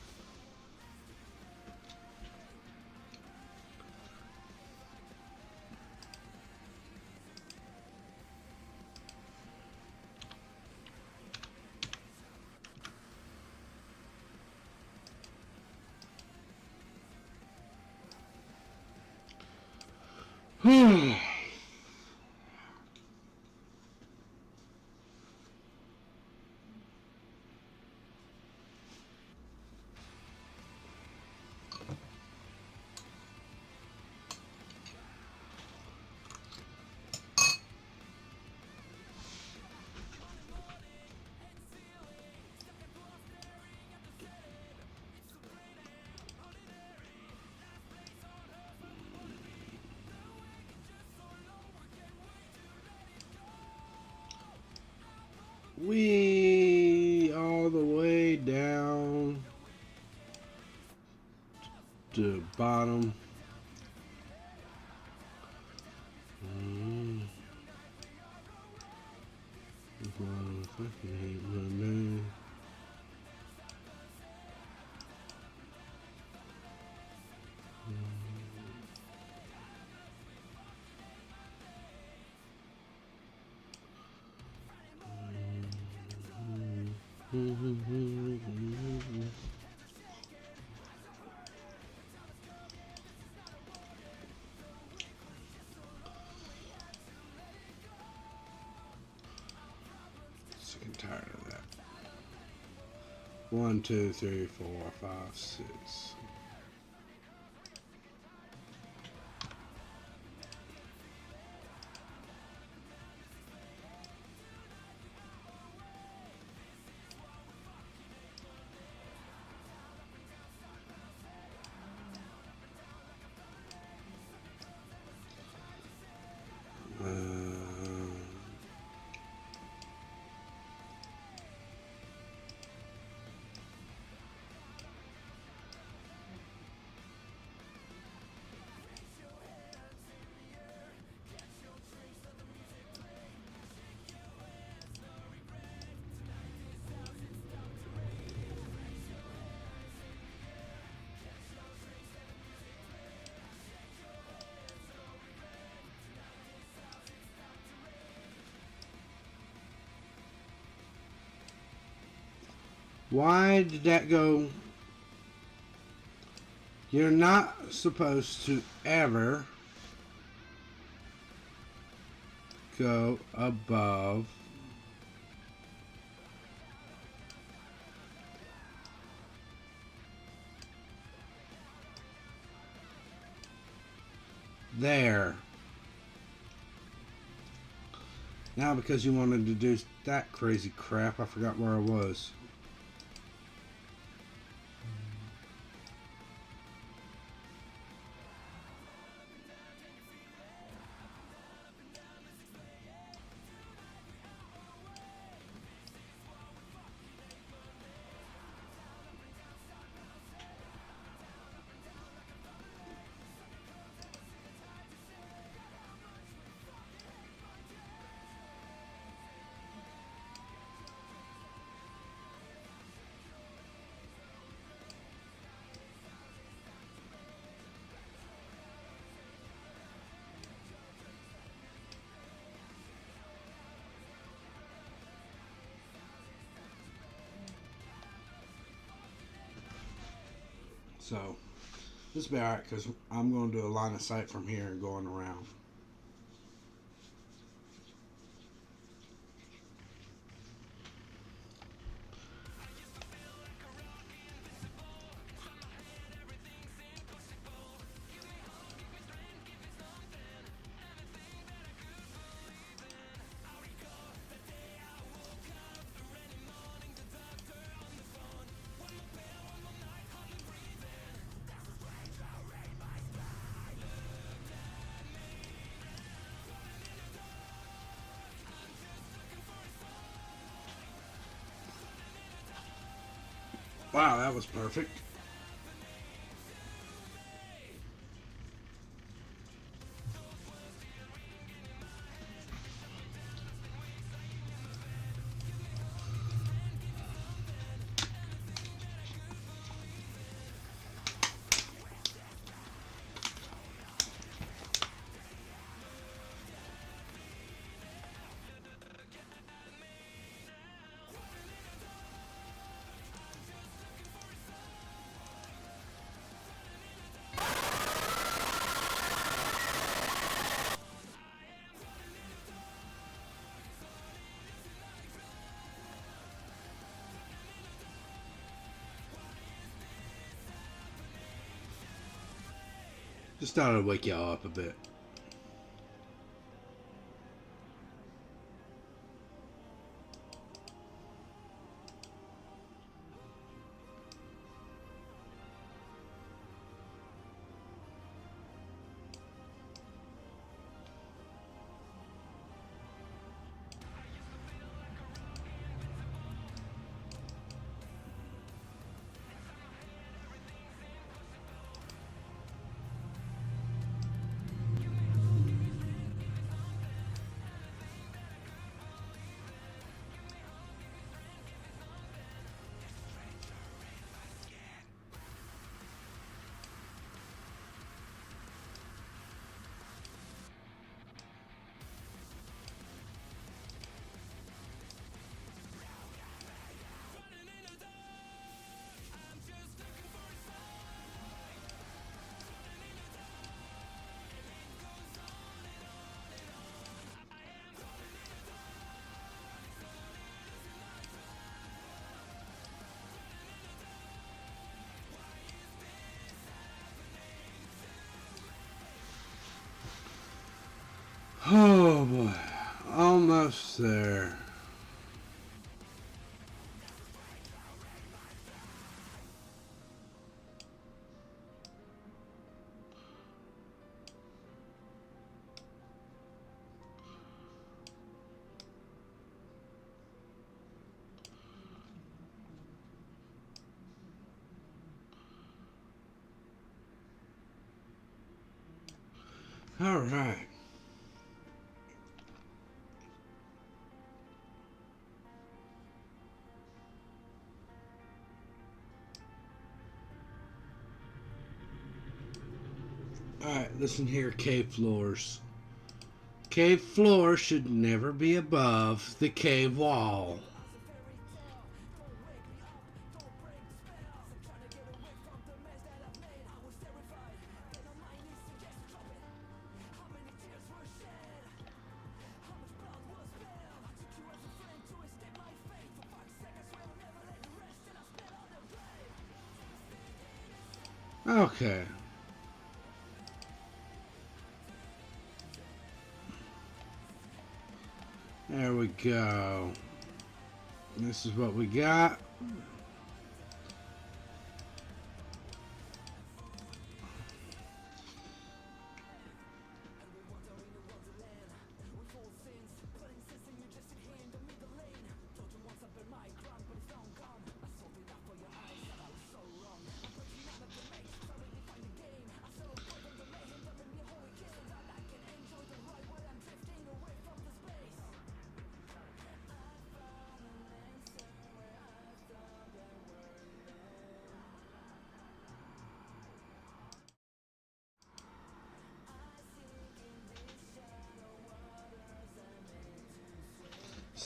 We all the way down to the bottom. Fucking hate my name. Sick and tired of that. 1, 2, 3, 4, 5, 6. Why did that go? You're not supposed to ever go above there. Now because you wanted to do that crazy crap, I forgot where I was. So this will be alright because I'm going to do a line of sight from here and going around. Wow, that was perfect. Just thought I'd wake y'all up a bit. Oh boy, almost there. All right. Alright, listen here, cave floors. Cave floor should never be above the cave wall. Okay. There we go. This is what we got.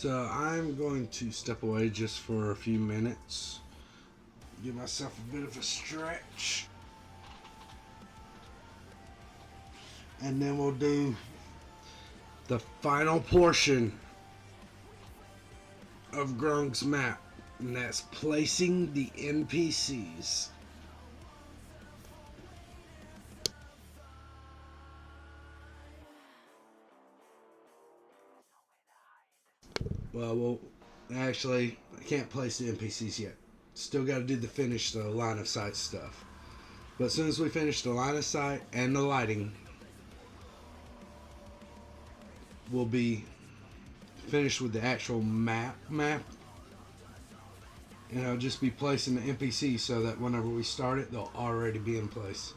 So I'm going to step away just for a few minutes. Give myself a bit of a stretch. And then we'll do the final portion of Grung's map. And that's placing the NPCs. Well, actually, I can't place the NPCs yet. Still got to do the line of sight stuff. But as soon as we finish the line of sight and the lighting, we'll be finished with the actual map. And I'll just be placing the NPCs so that whenever we start it, they'll already be in place.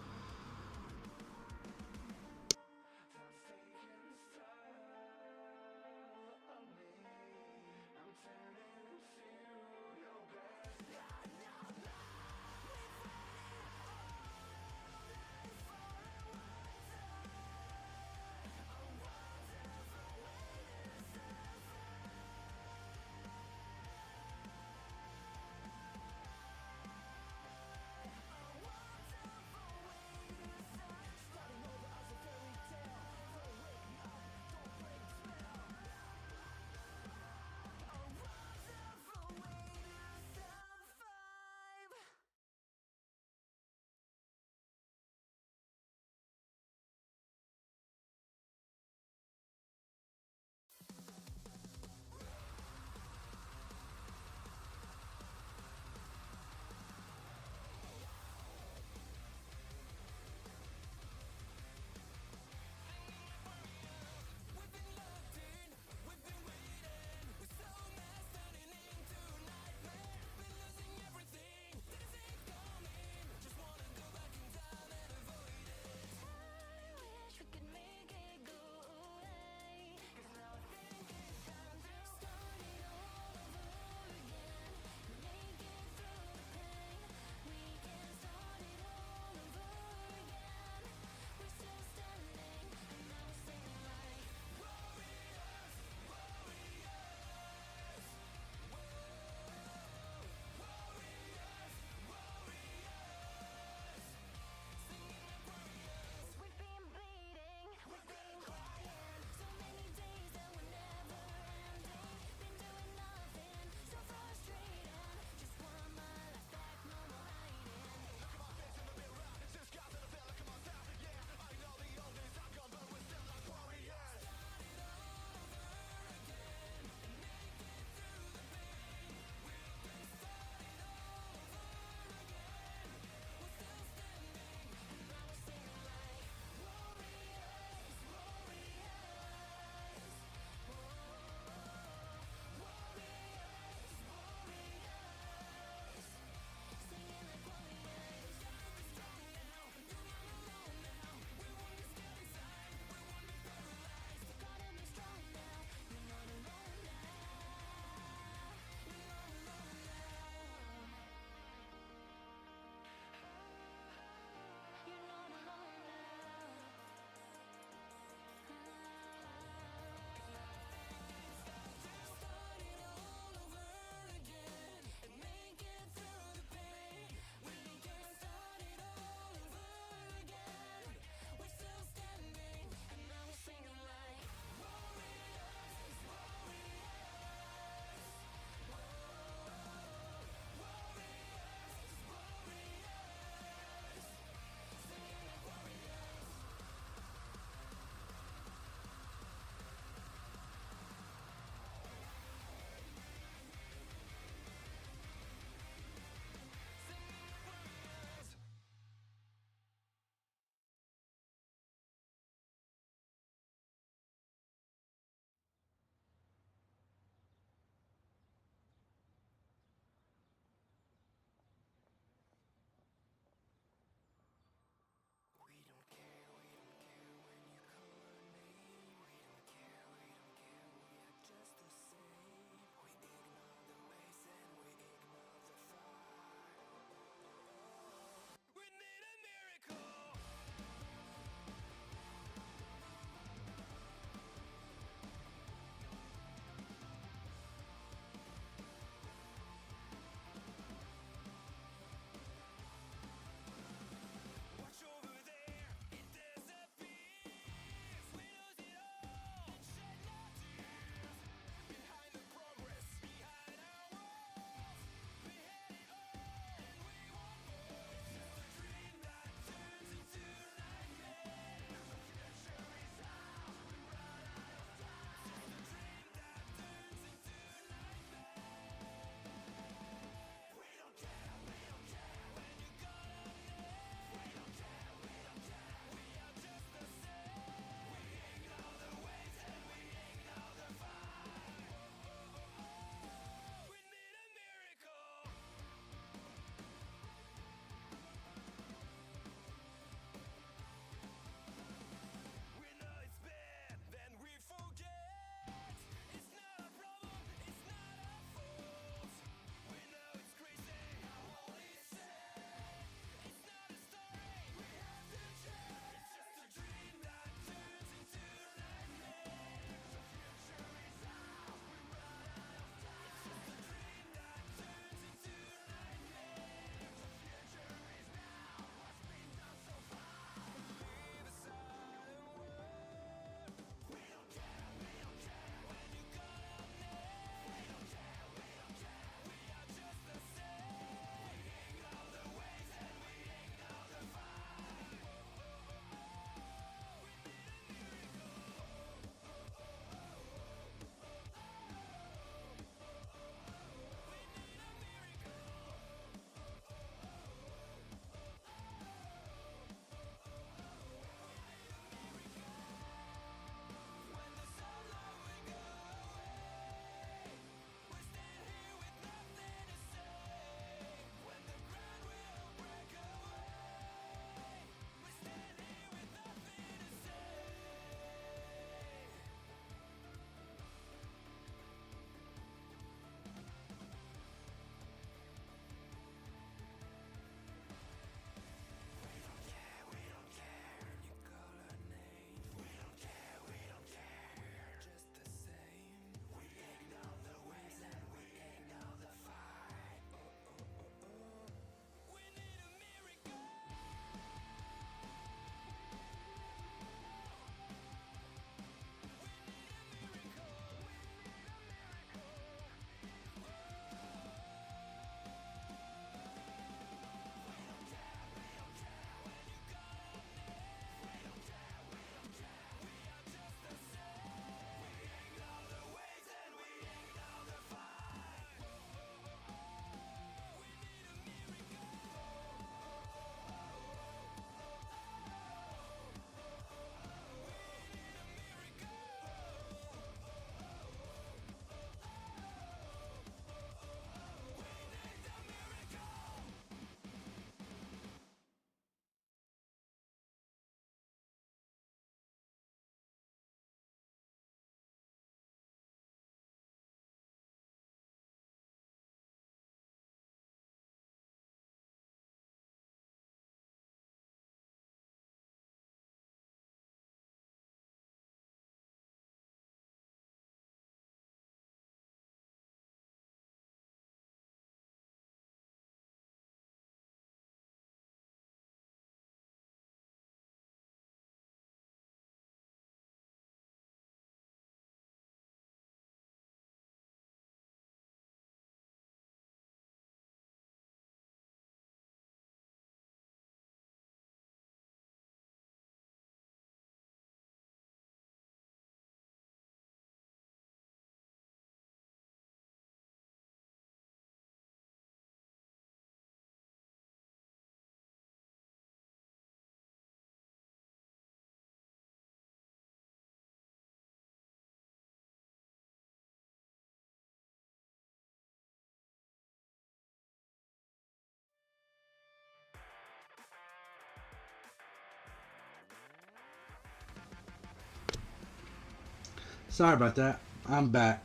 Sorry about that. I'm back.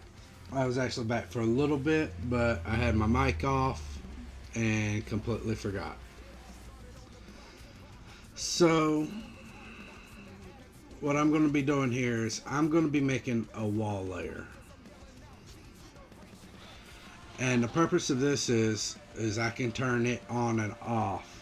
I was actually back for a little bit, but I had my mic off and completely forgot. So, what I'm going to be doing here is I'm going to be making a wall layer. And the purpose of this is I can turn it on and off.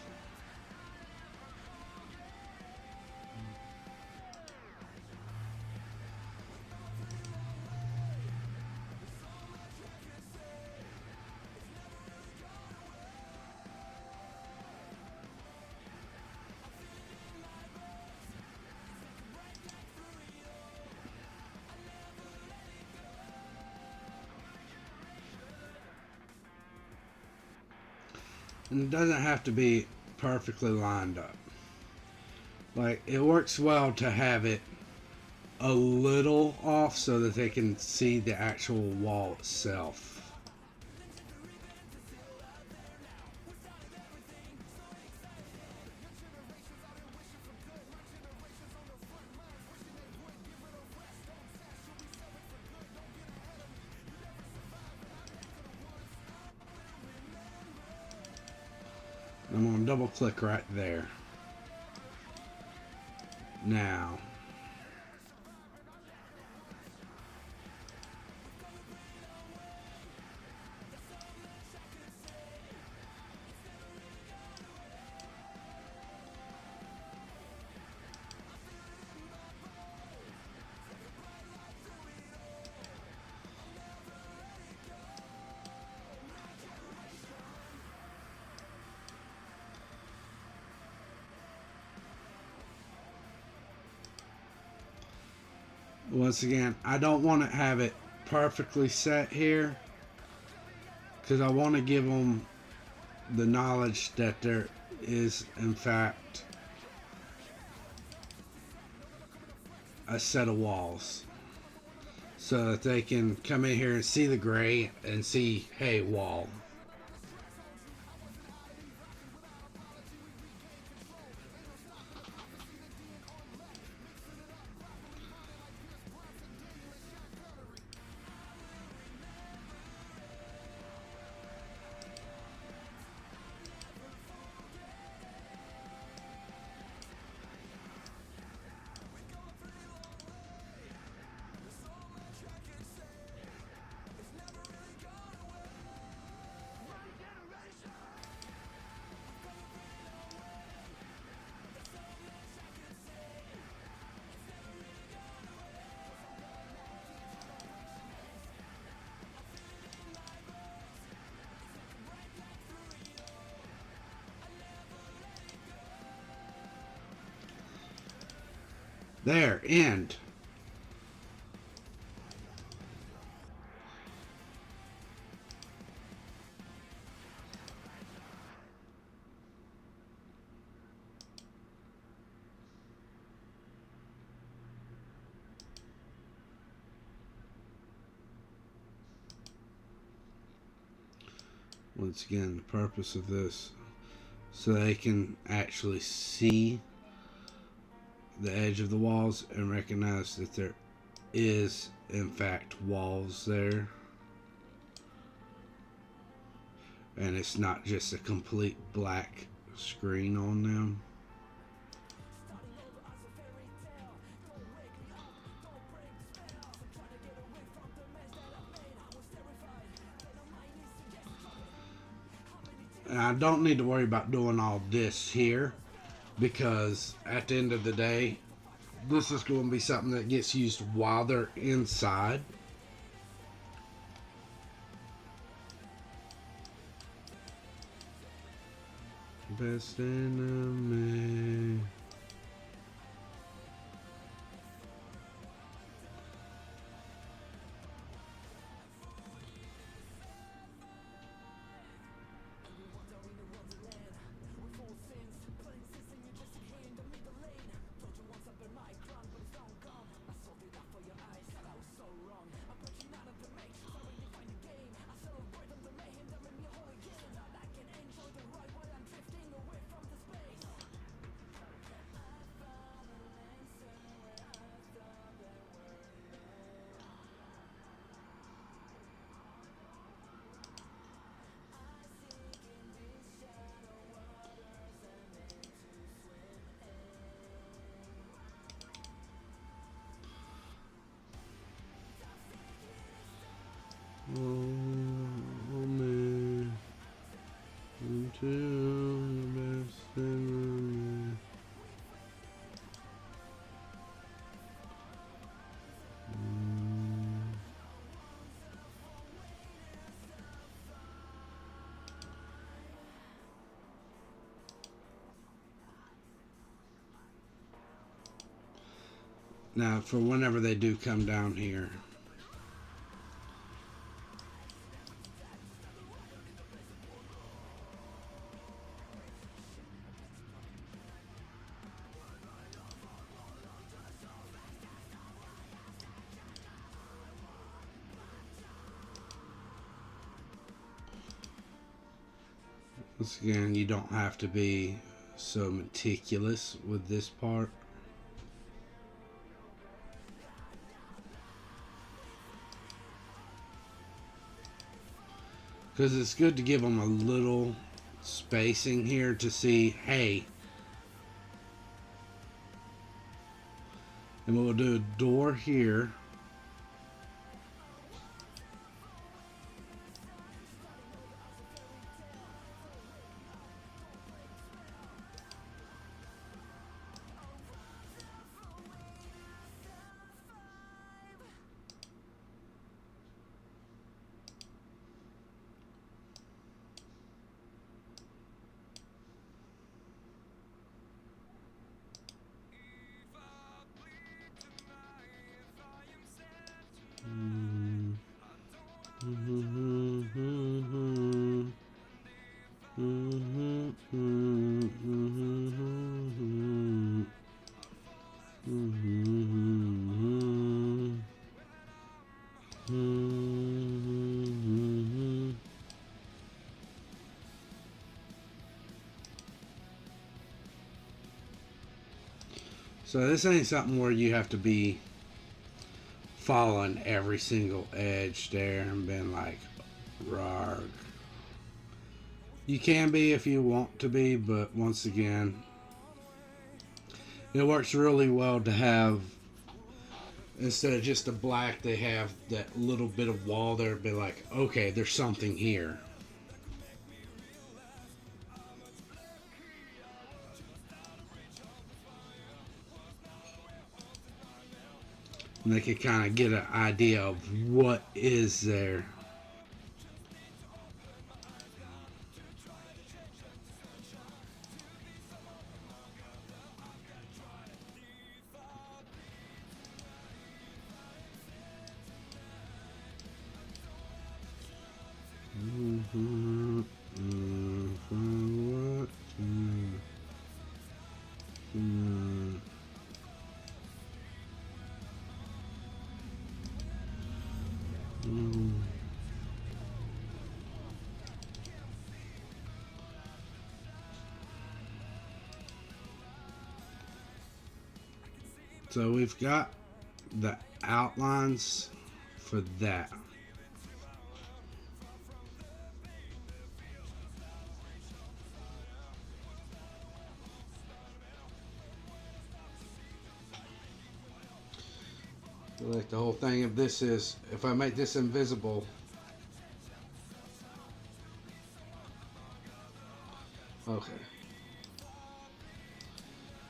And it doesn't have to be perfectly lined up. Like, it works well to have it a little off so that they can see the actual wall itself. I'm going to double click right there. Now, once again, I don't want to have it perfectly set here because I want to give them the knowledge that there is, in fact, a set of walls so that they can come in here and see the gray and see, hey, wall. There, end. Once again, the purpose of this, so they can actually see the edge of the walls and recognize that there is, in fact, walls there. And it's not just a complete black screen on them. And I don't need to worry about doing all this here because at the end of the day, this is going to be something that gets used while they're inside. Best enemy. to the best in Now, for whenever they do come down here, once again, you don't have to be so meticulous with this part. Because it's good to give them a little spacing here to see, hey. And we'll do a door here. So this ain't something where you have to be following every single edge there and being like, "Rarg." You can be if you want to be, but once again, it works really well to have, instead of just a black, they have that little bit of wall there. Be like, okay, there's something here. And they can kind of get an idea of what is there. So we've got the outlines for that. Like the whole thing of this is, if I make this invisible, okay,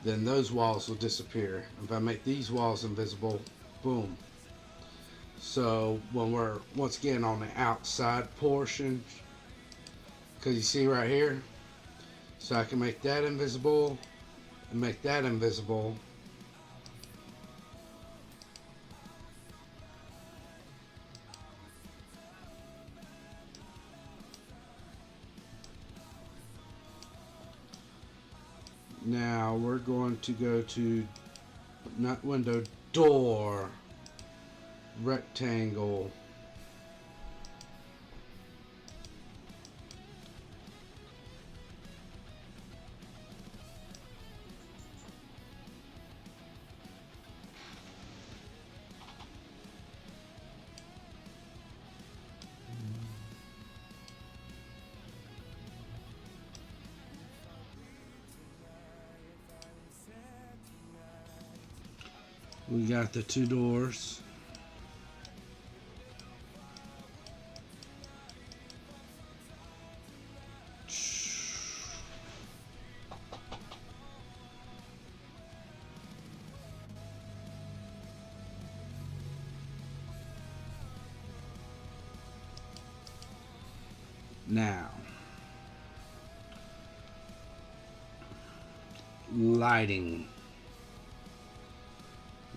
then those walls will disappear. If I make these walls invisible, boom. So when we're once again on the outside portion, because you see right here, so I can make that invisible and make that invisible. Now we're going to go to, not window, door, rectangle. We got the two doors. Now, lighting.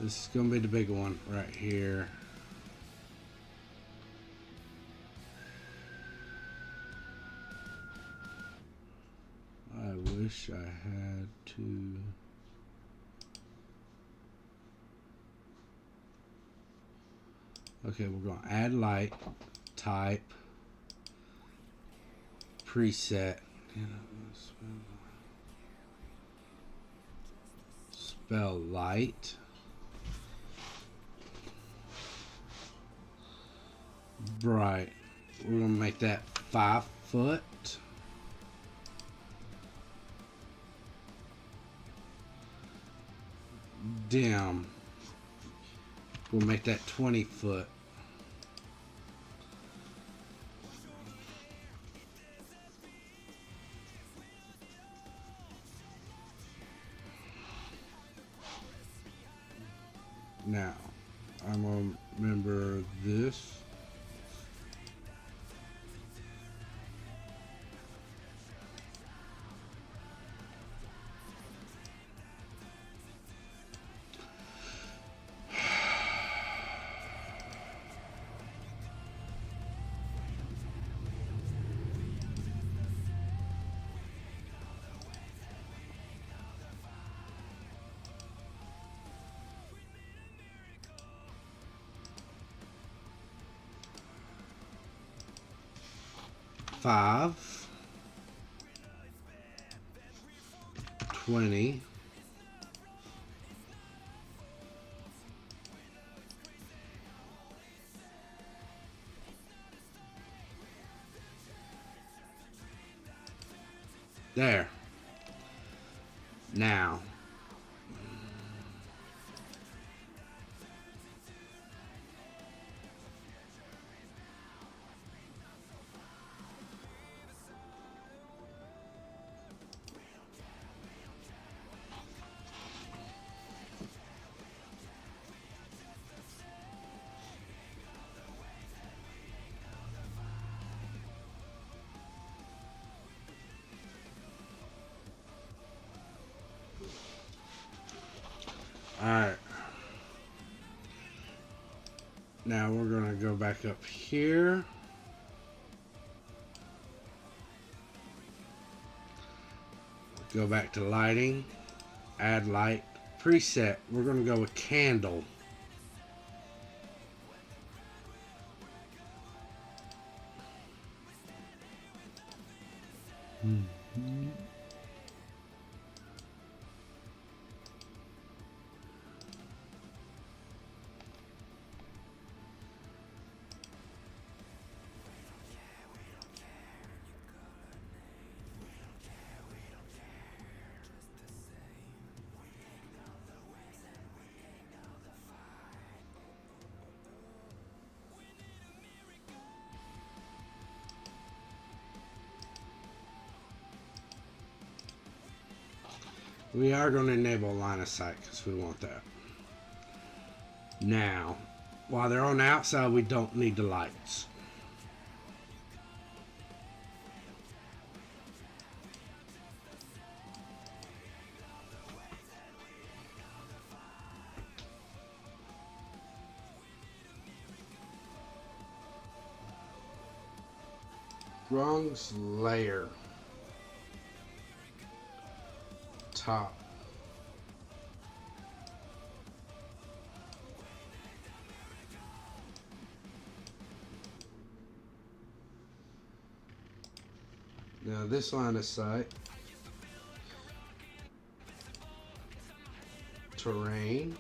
This is going to be the big one right here. I wish I had to. Okay, we're going to add light, type, preset, spell light, bright. We're going to make that 5 foot. Dim. We'll make that 20 foot. Now, I'm going to remember this. Five, 20, there. Now, alright. Now we're going to go back up here. Go back to lighting. Add light. Preset. We're going to go with candle. We are going to enable line of sight because we want that. Now, while they're on the outside, we don't need the lights. Grung's layer. Top. Now this line of sight. Terrain.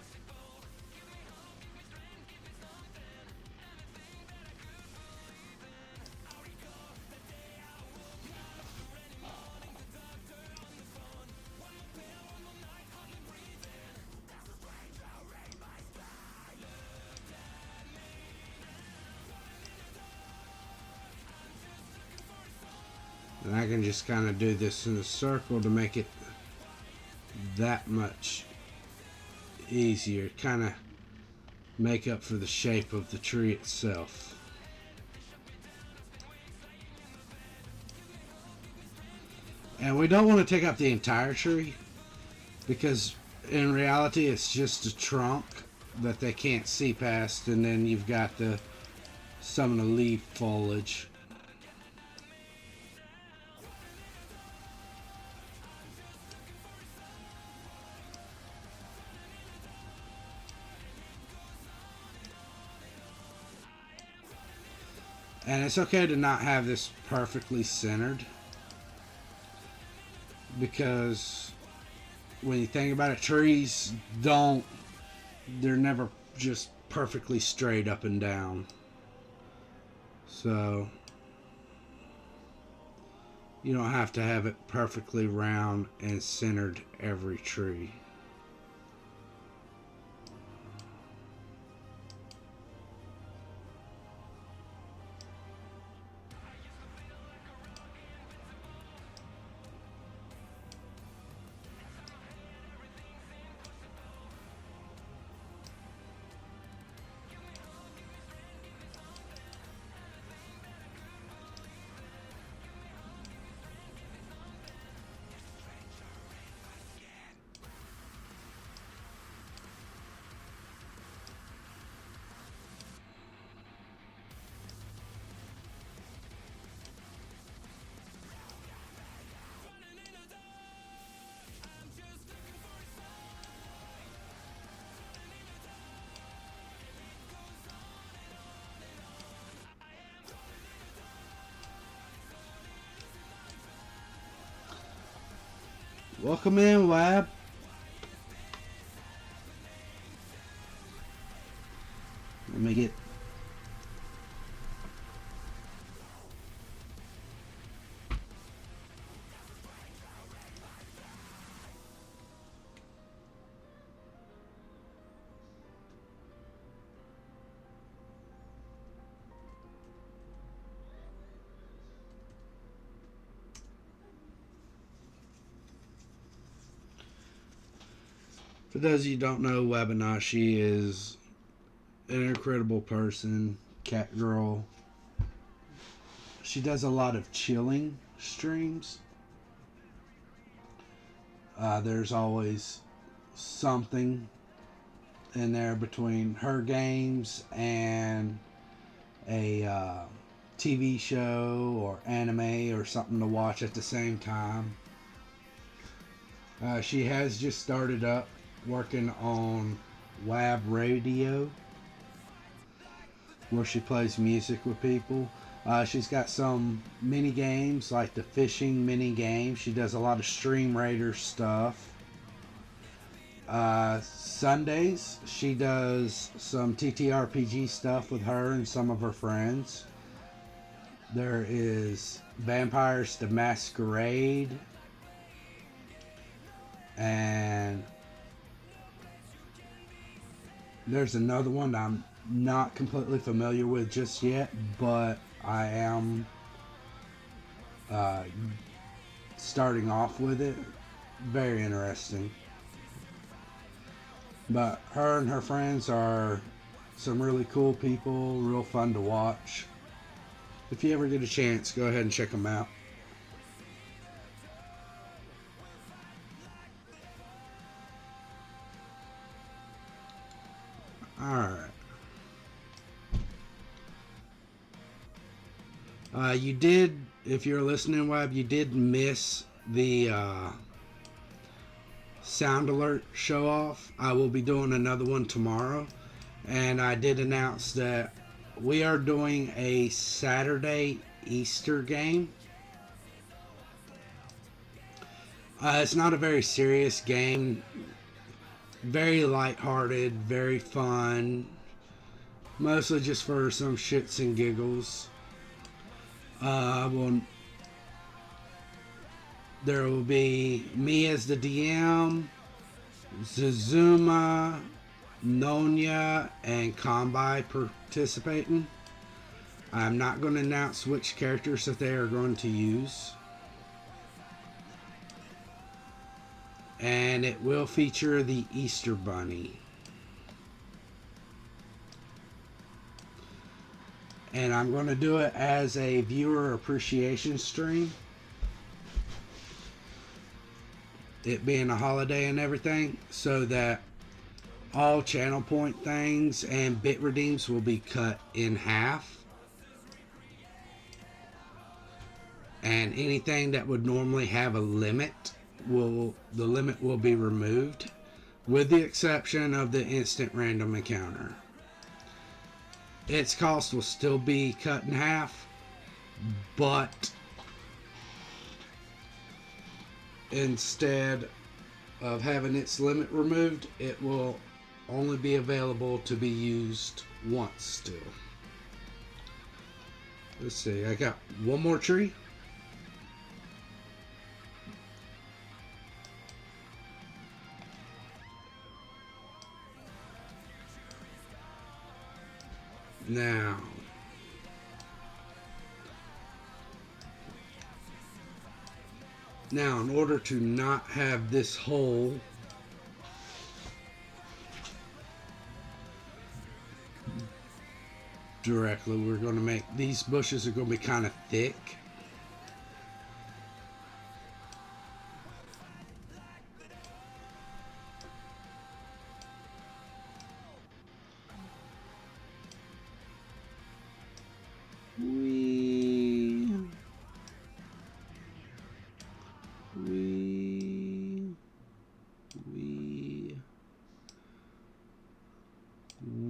And I can just kind of do this in a circle to make it that much easier. Kind of make up for the shape of the tree itself. And we don't want to take out the entire tree, because in reality it's just a trunk that they can't see past, and then you've got some of the leaf foliage. And it's okay to not have this perfectly centered, because when you think about it, trees they're never just perfectly straight up and down. So you don't have to have it perfectly round and centered every tree. Welcome in, Lab. Let me get... For those of you who don't know, Wabanashi is an incredible person, cat girl. She does a lot of chilling streams. There's always something in there between her games and a TV show or anime or something to watch at the same time. She has just started up working on Wab Radio, where she plays music with people. She's got some mini games like the fishing mini game. She does a lot of Stream Raider stuff. Sundays she does some TTRPG stuff with her and some of her friends. There is Vampires the Masquerade, and there's another one that I'm not completely familiar with just yet, but I am starting off with it. Very interesting. But her and her friends are some really cool people, real fun to watch. If you ever get a chance, go ahead and check them out. Alright. You did, if you're listening, Web, you did miss the sound alert show off. I will be doing another one tomorrow. And I did announce that we are doing a Saturday Easter game. It's not a very serious game. Very lighthearted, very fun. Mostly just for some shits and giggles. There will be me as the DM, Zuzuma, Nonya, and Kombai participating. I'm not going to announce which characters that they are going to use. And it will feature the Easter Bunny. And I'm going to do it as a viewer appreciation stream. it being a holiday and everything, so that all channel point things and bit redeems will be cut in half. And anything that would normally have a limit, the limit will be removed, with the exception of the instant random encounter. Its cost will still be cut in half, but instead of having its limit removed, it will only be available to be used once still. Let's see, I got one more tree. Now, in order to not have this hole directly, we're going to make these bushes are going to be kind of thick.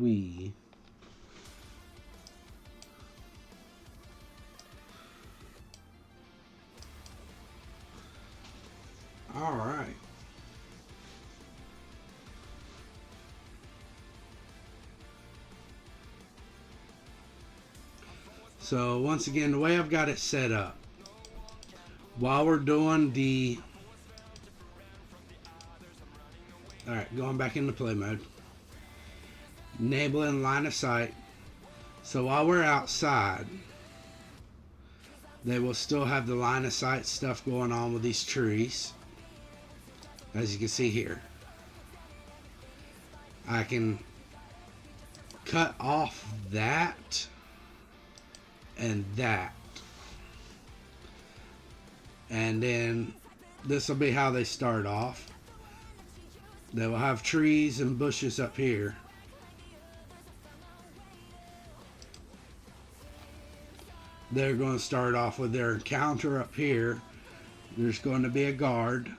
We all right. So once again, the way I've got it set up, while we're doing the, all right, going back into play mode, enabling line of sight. So while we're outside, they will still have the line of sight stuff going on with these trees. As you can see here, I can cut off that and that, and then this will be how they start off. They will have trees and bushes up here. They're going to start off with their encounter up here. There's going to be a guard.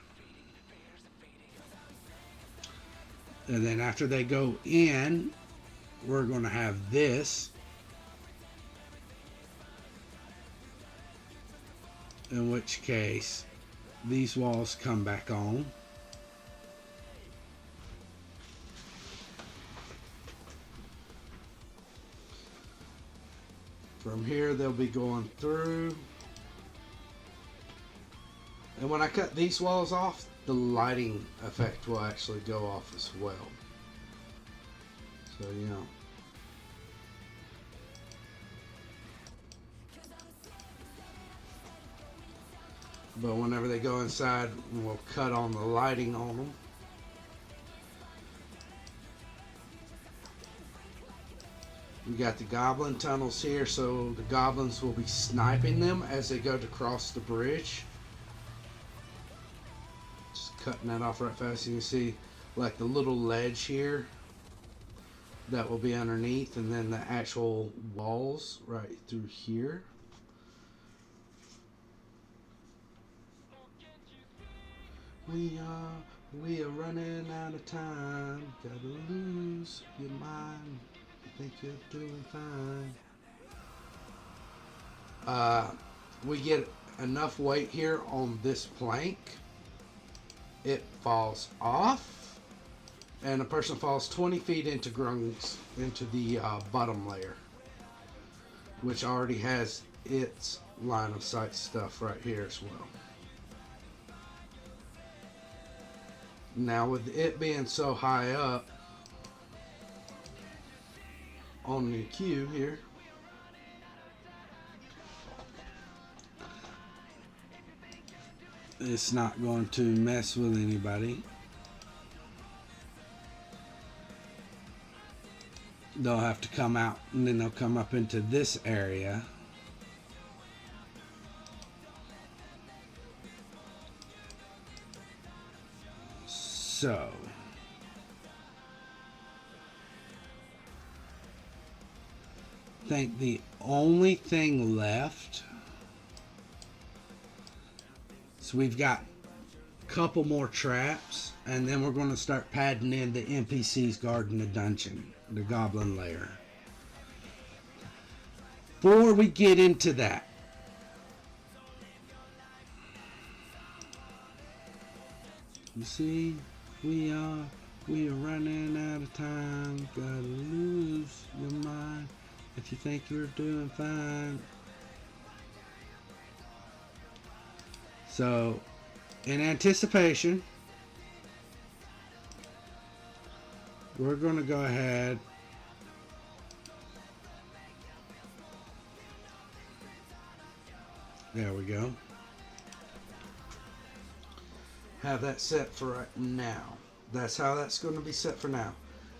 And then after they go in, we're going to have this. In which case, these walls come back on. From here, they'll be going through. And when I cut these walls off, the lighting effect will actually go off as well. So, you know. But whenever they go inside, we'll cut on the lighting on them. We got the goblin tunnels here, so the goblins will be sniping them as they go to cross the bridge. Just cutting that off right fast. You can see like the little ledge here that will be underneath, and then the actual walls right through here. We are running out of time. Gotta lose your mind. Think you're doing fine. We get enough weight here on this plank, it falls off, and a person falls 20 feet into Grung's, into the bottom layer, which already has its line of sight stuff right here as well. Now with it being so high up on the queue here, it's not going to mess with anybody. They'll have to come out, and then they'll come up into this area. So, I think the only thing left, so we've got a couple more traps, and then we're going to start padding in the NPCs guarding the dungeon, the goblin lair. Before we get into that, you see, we are running out of time. Gotta lose your mind if you think you're doing fine. So, in anticipation, we're gonna go ahead there we go. Have that set for right now. That's how that's going to be set for now.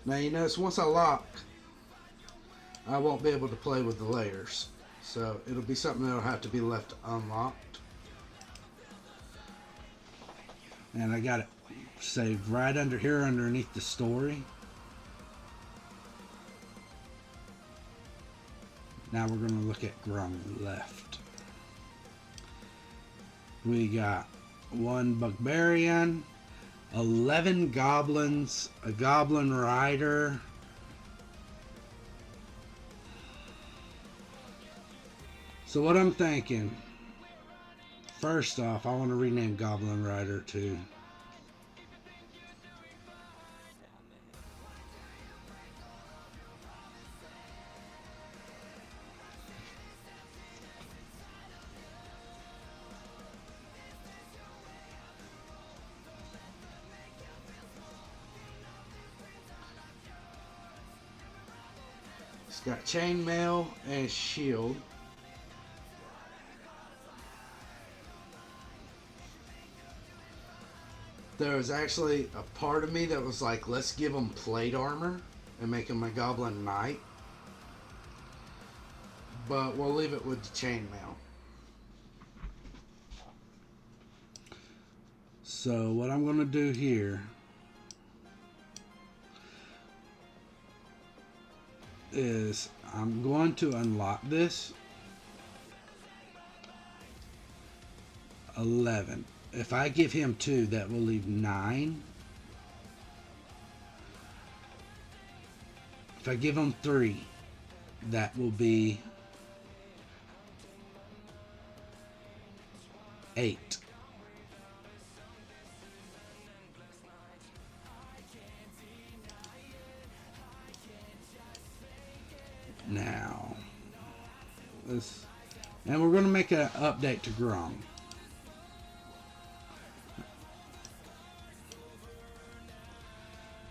Now you notice once I lock, I won't be able to play with the layers. So it'll be something that'll have to be left unlocked. And I got it saved right under here underneath the story. Now we're going to look at Grung left. We got 1 Barbarian, 11 Goblins, a Goblin Rider, so what I'm thinking, first off, I want to rename Goblin Rider to got chainmail and shield. There was actually a part of me that was like, let's give him plate armor and make him a goblin knight. But we'll leave it with the chainmail. So what I'm going to do here is I'm going to unlock this 11. If I give him 2, that will leave 9. If I give him 3, that will be 8. Now, and we're going to make an update to Grung.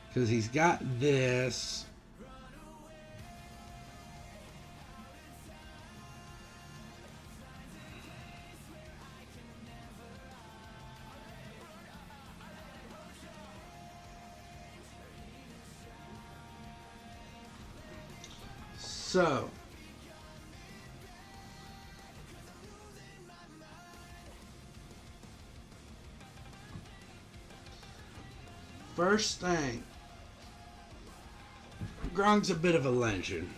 Because he's got this. So, first thing, Grung's a bit of a legend.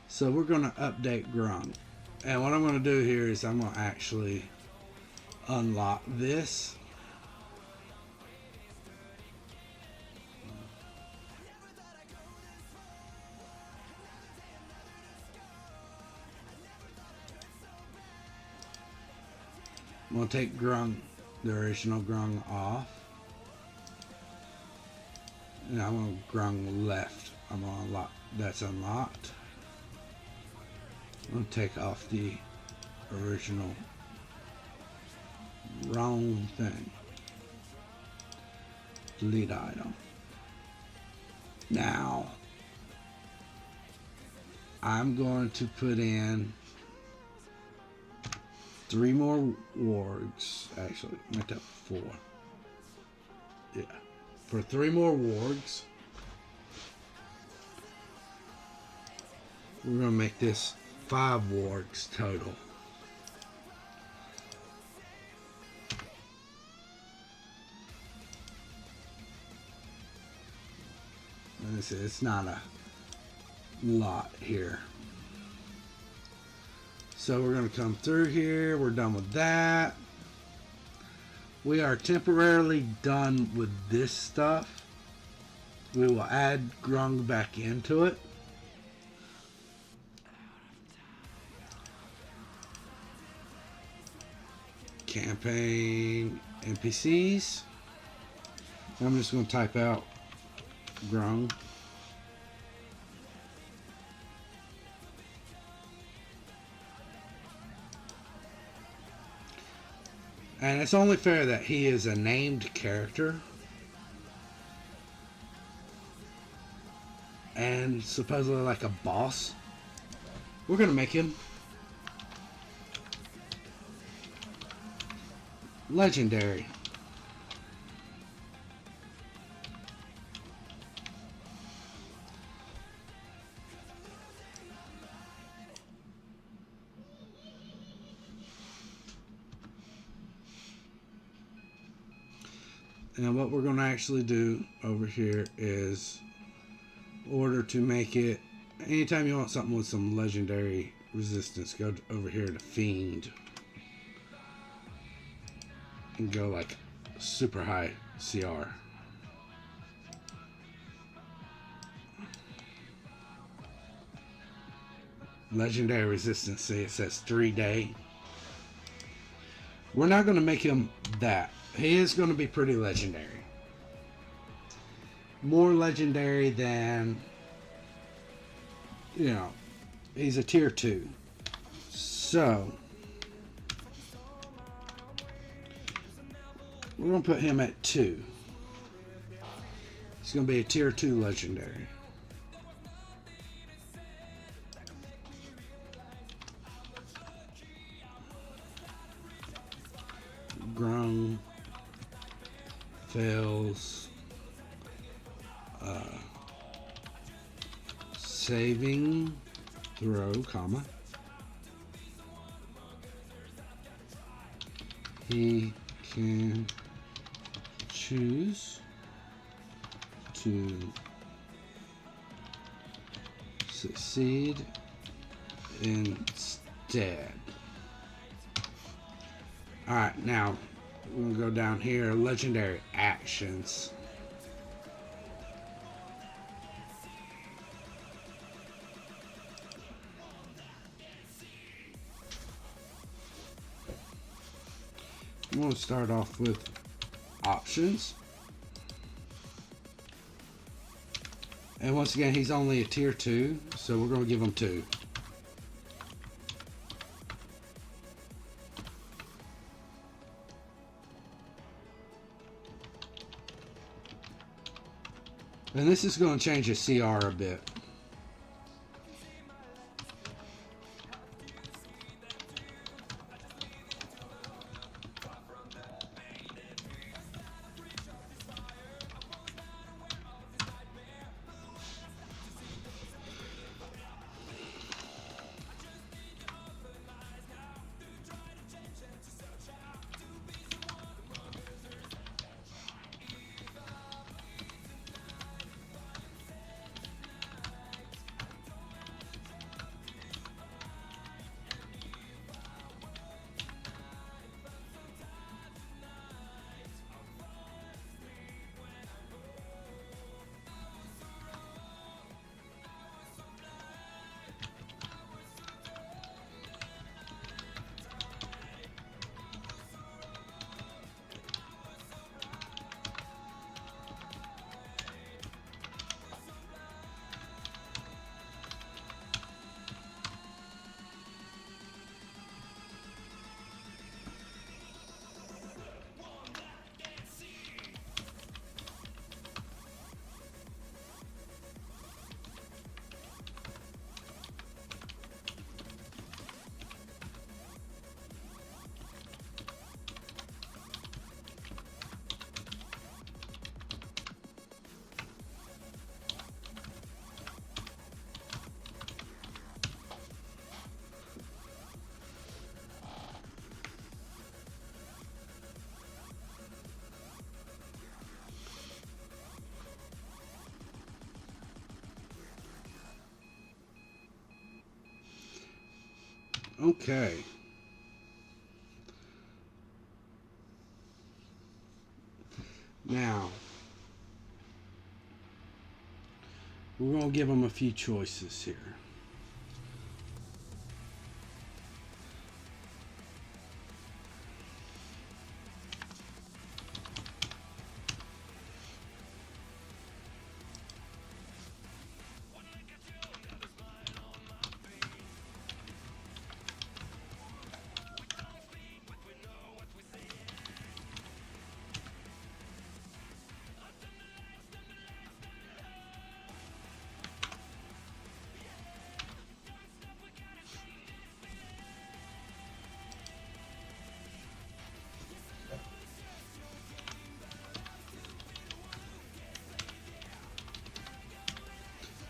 So we're going to update Grung. And what I'm going to do here is I'm going to actually unlock this. I'm going to take Grung, the original Grung, off. And I'm going to Grung left. I'm going to unlock. That's unlocked. I'm going to take off the original wrong thing. Delete item. Now, I'm going to put in 3 more wargs. Actually, make that 4. Yeah. For 3 more wargs, we're going to make this 5 wargs total. It's not a lot here. So we're going to come through here. We're done with that. We are temporarily done with this stuff. We will add Grung back into it. Campaign NPCs. I'm just going to type out Grung. And it's only fair that he is a named character. And supposedly like a boss. We're going to make him legendary. And what we're going to actually do over here is, in order to make it, anytime you want something with some legendary resistance, go over here to Fiend. And go like super high CR. Legendary resistance, see it says 3-day. We're not going to make him that. He is going to be pretty legendary. More legendary than, you know, he's a tier 2. So, we're going to put him at 2. He's going to be a tier 2 legendary. Grung fails saving throw, comma. He can choose to succeed instead. Alright, now we're going to go down here, legendary actions. I'm going to start off with options. And once again, he's only a tier 2, so we're going to give him 2. And this is going to change his CR a bit. Okay. Now, we're going to give them a few choices here.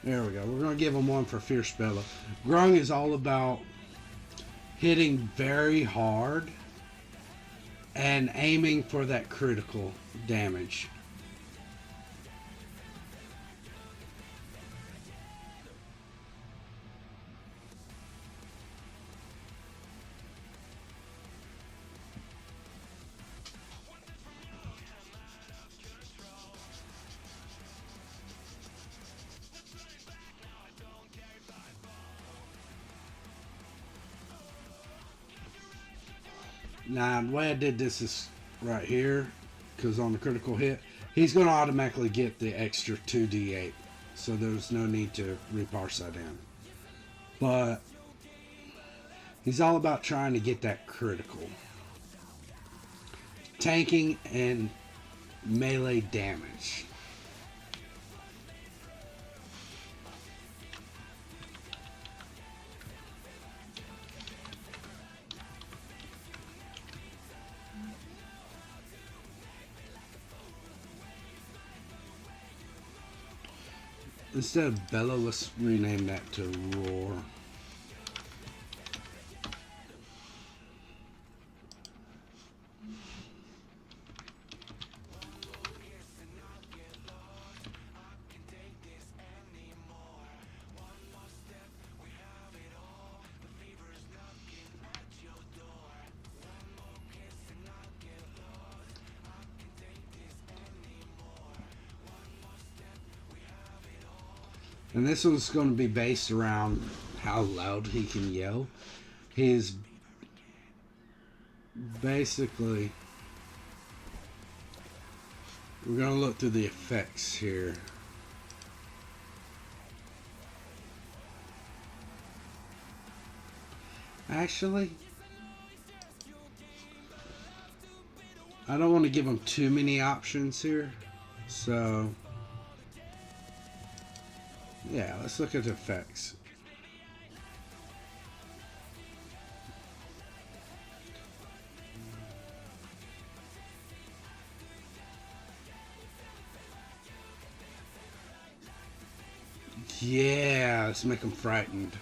There we go. We're going to give them one for Fierce Bella. Grung is all about hitting very hard and aiming for that critical damage. Now, the way I did this is right here, because on the critical hit, he's going to automatically get the extra 2d8. So there's no need to reparse that in. But he's all about trying to get that critical. Tanking and melee damage. Instead of Bella, let's rename that to Roar. And this one's going to be based around how loud he can yell. He's basically... We're going to look through the effects here. Actually, I don't want to give him too many options here. So... yeah, let's look at the effects. Yeah, let's make them frightened.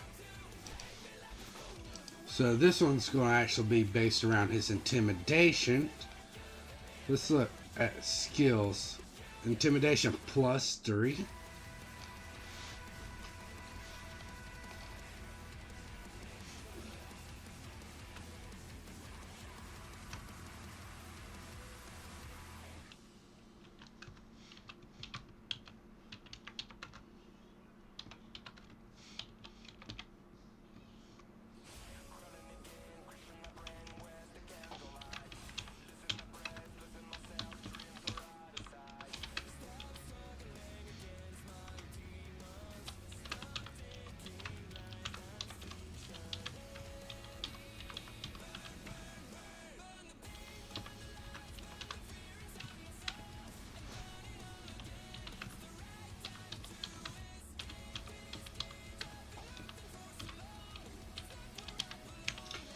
So this one's going to actually be based around his intimidation. Let's look at skills. Intimidation +3.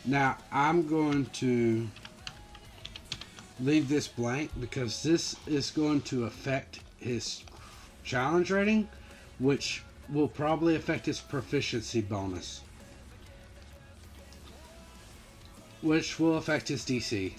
Now, I'm going to leave this blank because this is going to affect his challenge rating, which will probably affect his proficiency bonus, which will affect his DC.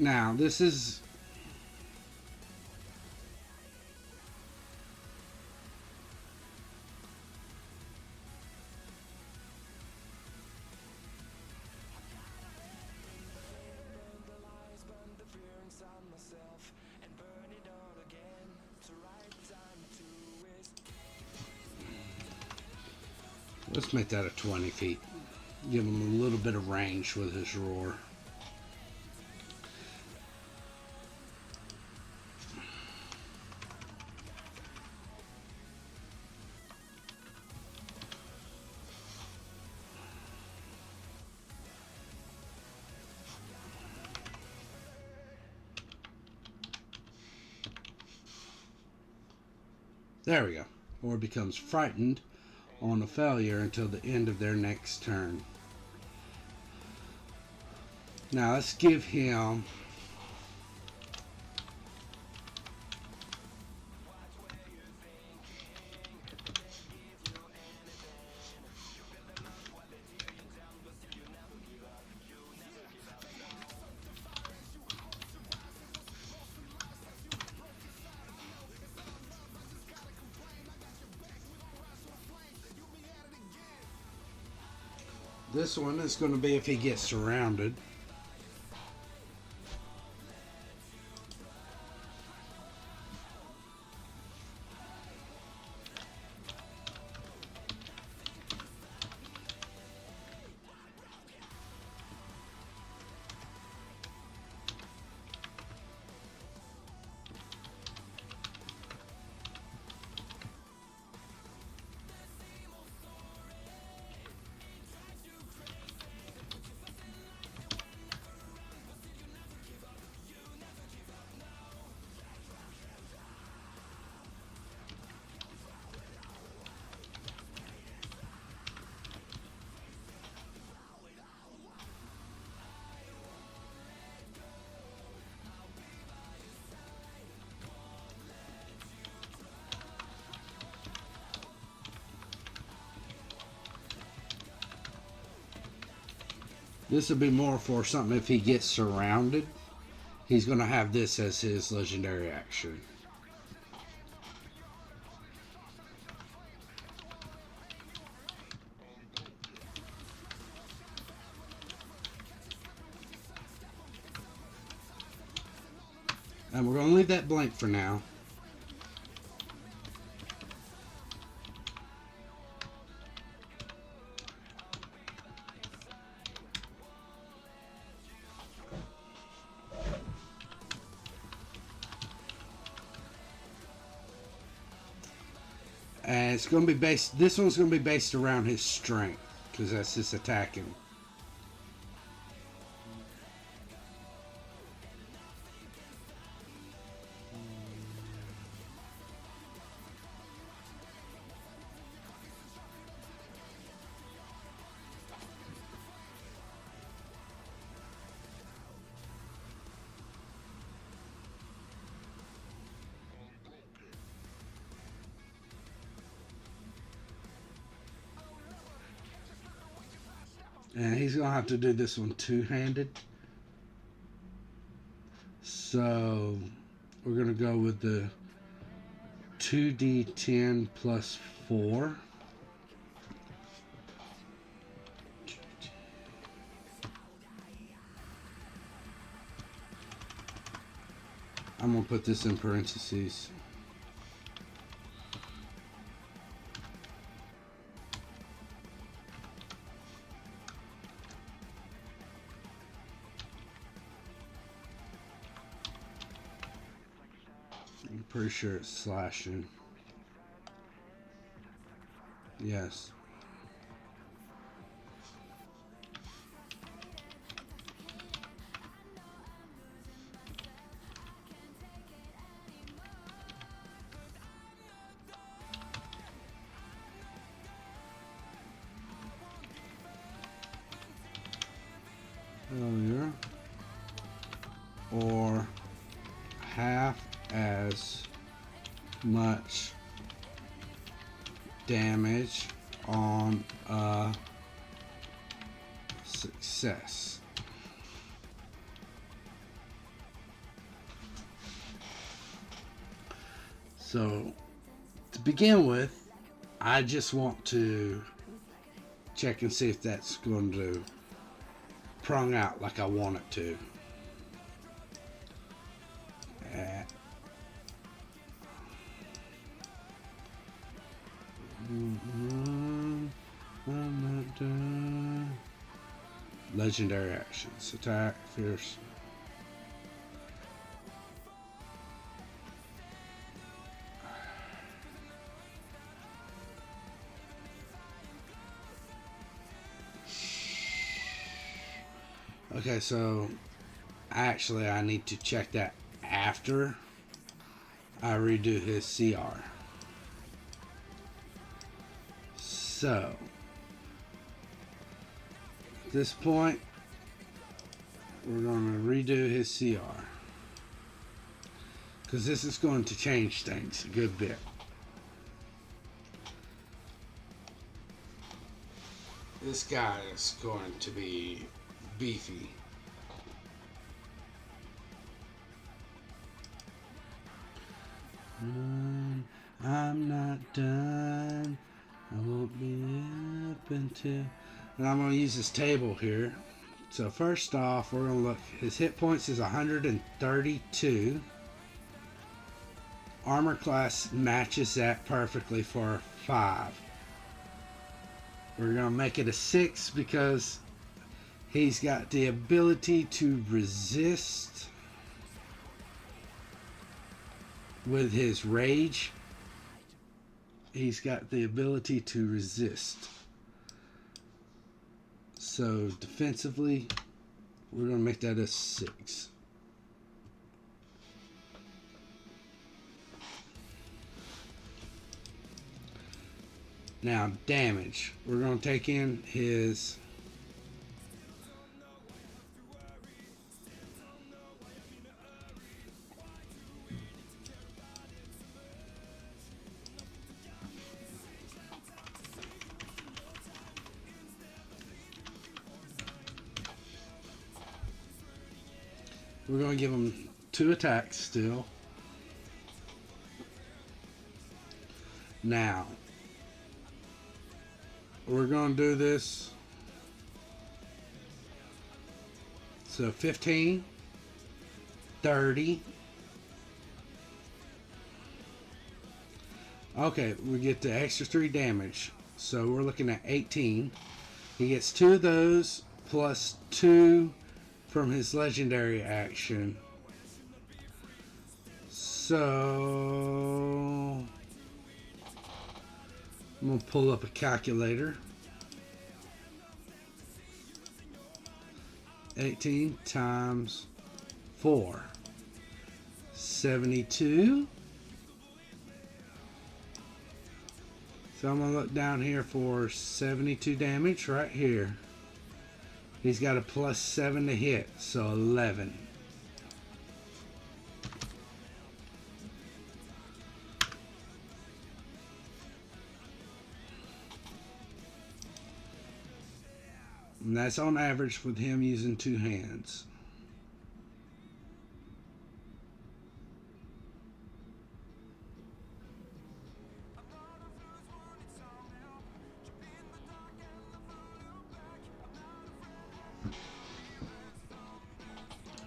Now, this is... Let's make that a 20 feet. Give him a little bit of range with his roar. There we go. Or becomes frightened on a failure until the end of their next turn. Now let's give him this one is going to be if he gets surrounded. This would be more for something if he gets surrounded. He's going to have this as his legendary action. And we're going to leave that blank for now. And it's going to be based, this one's going to be based around his strength, because that's his attacking. And he's going to have to do this one two-handed. So we're going to go with the 2d10 plus 4. I'm going to put this in parentheses. I'm pretty sure it's slashing. Yes. Failure. Or half as much damage on a success. So, to begin with, I just want to check and see if that's going to prong out like I want it to. I'm not done. Legendary actions. Attack, fierce. Okay, so actually I need to check that after I redo his CR. So, at this point, we're going to redo his CR. Because this is going to change things a good bit. This guy is going to be beefy. I'm not done. I won't be up until... And I'm going to use this table here. So first off, we're going to look. His hit points is 132. Armor class matches that perfectly for a 5. We're going to make it a 6 because he's got the ability to resist with his rage. He's got the ability to resist. So defensively, we're going to make that a 6. Now damage. We're going to take in his... We're going to give him 2 attacks still. Now, we're going to do this. So 15, 30. Okay, we get the extra 3 damage. So we're looking at 18. He gets 2 of those plus 2 from his legendary action. So I'm going to pull up a calculator. 18 times 4. 72. So I'm going to look down here for 72 damage right here. He's got a plus 7 to hit, so 11. And that's on average with him using 2 hands.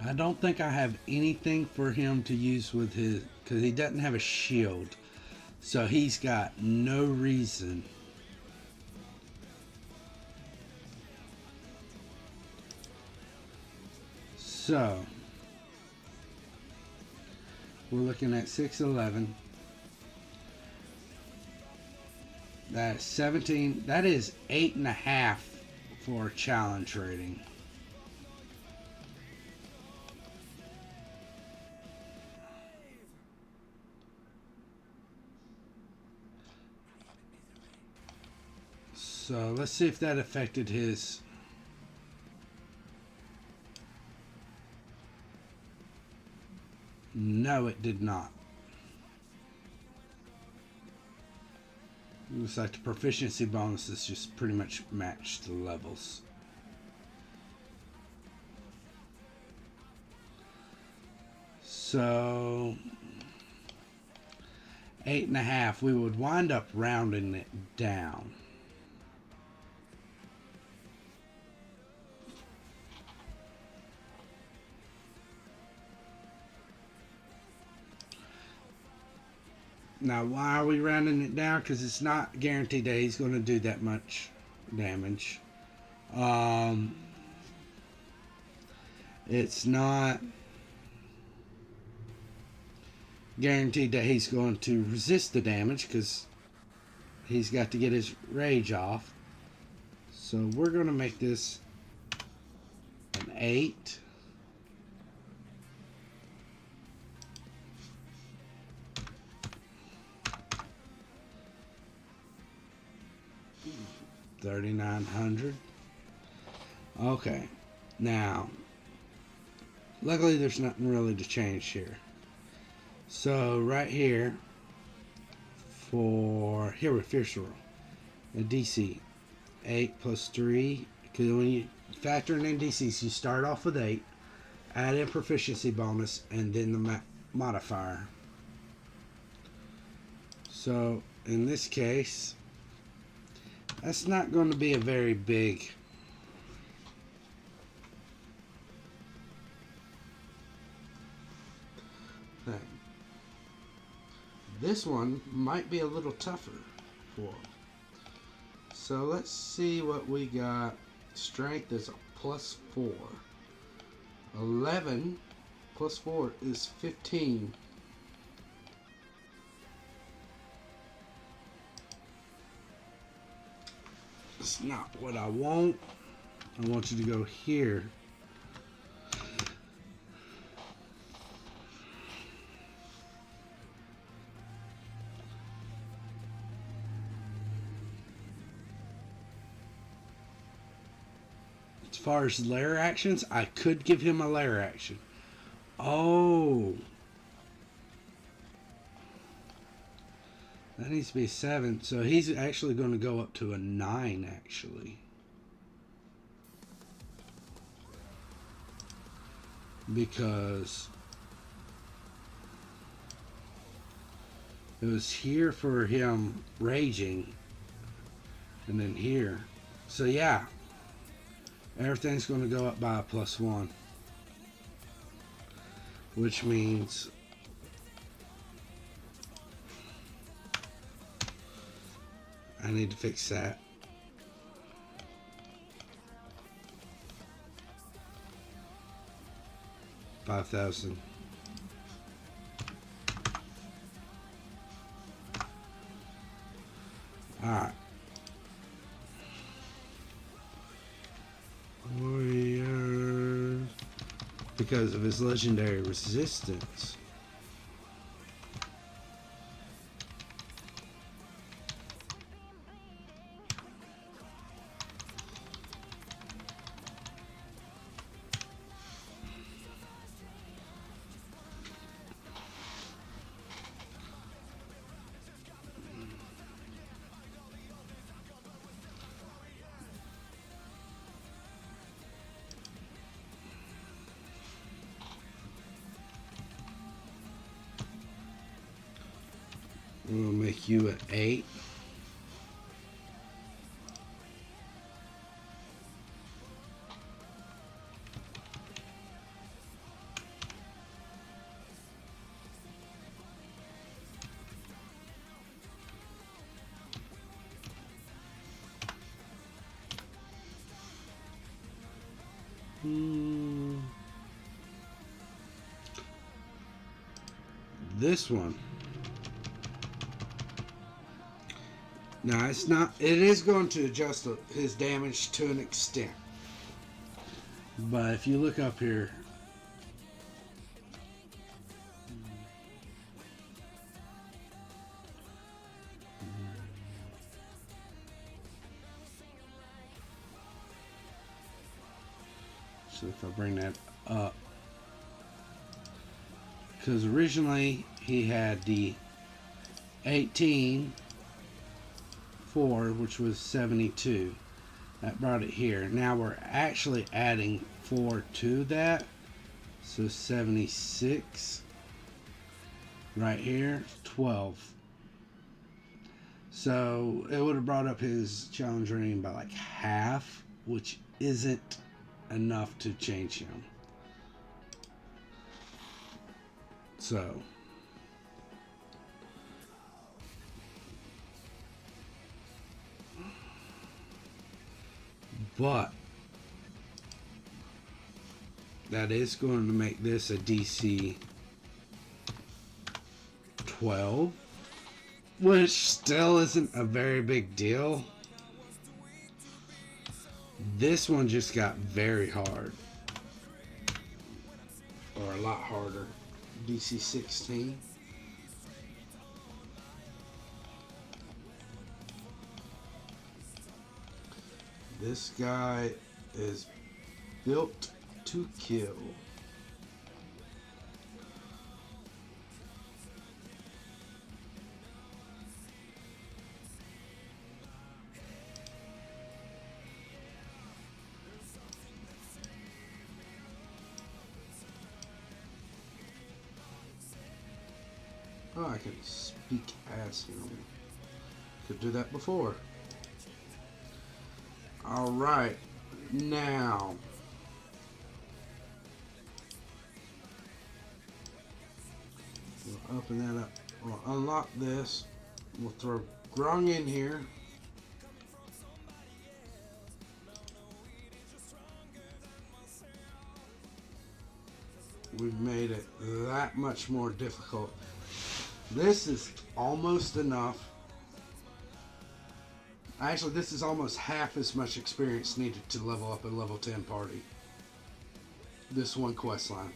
I don't think I have anything for him to use with his, because he doesn't have a shield. So he's got no reason. So we're looking at 611. That's 17. That is 8.5 for challenge rating. So let's see if that affected his. No, it did not. Looks like the proficiency bonuses just pretty much match the levels. So 8.5. We would wind up rounding it down. Now, why are we rounding it down? Because it's not guaranteed that he's going to do that much damage. It's not guaranteed that he's going to resist the damage because he's got to get his rage off. So we're going to make this an 8. $3,900. Okay, now luckily there's nothing really to change here. So right here with Fierce Roll, a DC 8 plus 3. Because when you factor in DCs, you start off with 8, add in proficiency bonus, and then the modifier. So in this case, that's not going to be a very big thing. This one might be a little tougher for him. So let's see what we got. Strength is a +4. 11 plus 4 is 15. It's not what I want. I want you to go here. As far as lair actions, I could give him a lair action. Oh. That needs to be 7. So he's actually going to go up to a 9, actually. Because it was here for him raging. And then here. So yeah. Everything's going to go up by a +1. Which means I need to fix that. $5,000. Alright. Warrior. Because of his legendary resistance. We'll make you an 8. This one. Now it's not. It is going to adjust his damage to an extent. But if you look up here, so if I bring that up, because originally he had the 18. 4, which was 72. That brought it here. Now we're actually adding 4 to that. So 76. Right here, 12. So it would have brought up his challenge rating by like half, which isn't enough to change him. So but that is going to make this a DC 12, which still isn't a very big deal. This one just got very hard, or a lot harder. DC 16. This guy is built to kill. Oh, I can speak as him. Could do that before. Alright, now we'll open that up. We'll unlock this. We'll throw Grung in here. We've made it that much more difficult. This is almost enough. Actually, this is almost half as much experience needed to level up a level 10 party. This one quest line.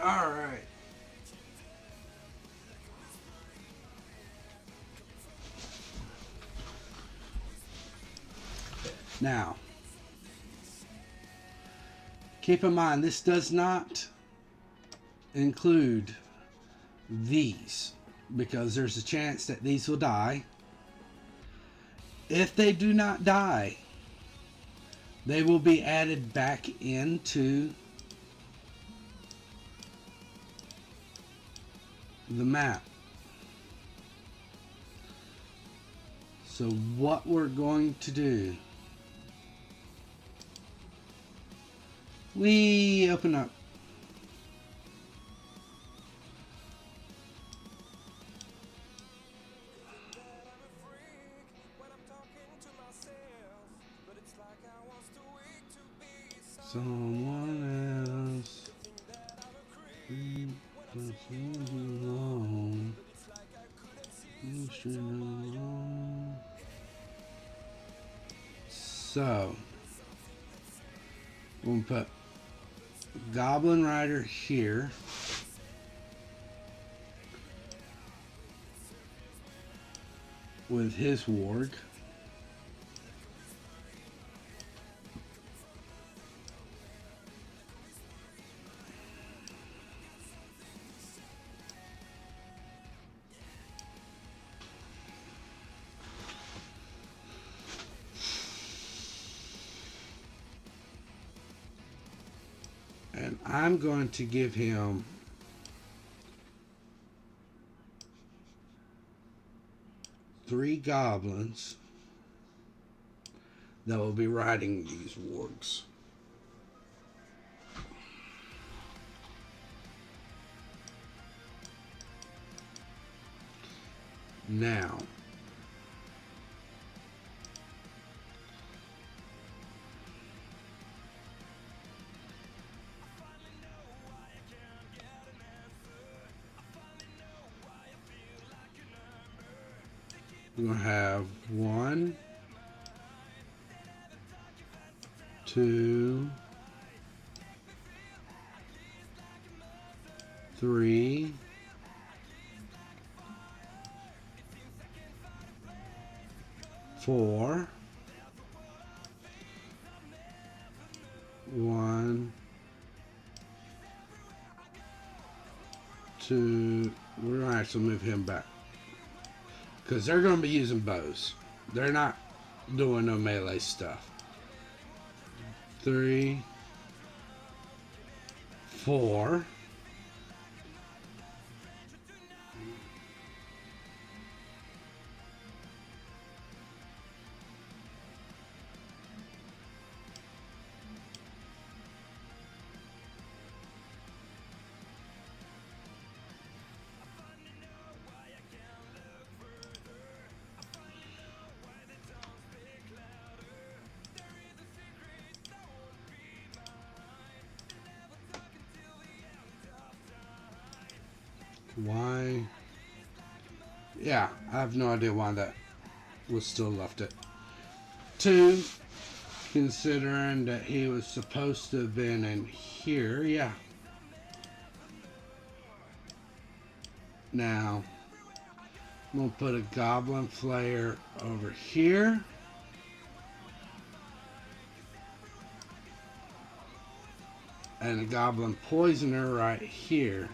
All right. Now, keep in mind, this does not include these, because there's a chance that these will die. If they do not die, they will be added back into the map. So what we're going to do, we open up someone else. So we'll put Goblin Rider here. With his warg. And I'm going to give him three goblins that will be riding these wargs. Now, we're going to have 1, 2, 3, 4, 1, to... We're going to actually move him back. Because they're going to be using bows. They're not doing no melee stuff. 3, 4. Why? Yeah, I have no idea why that was still left it. 2, considering that he was supposed to have been in here, yeah. Now, I'm going to put a Goblin Flayer over here. And a Goblin Poisoner right here.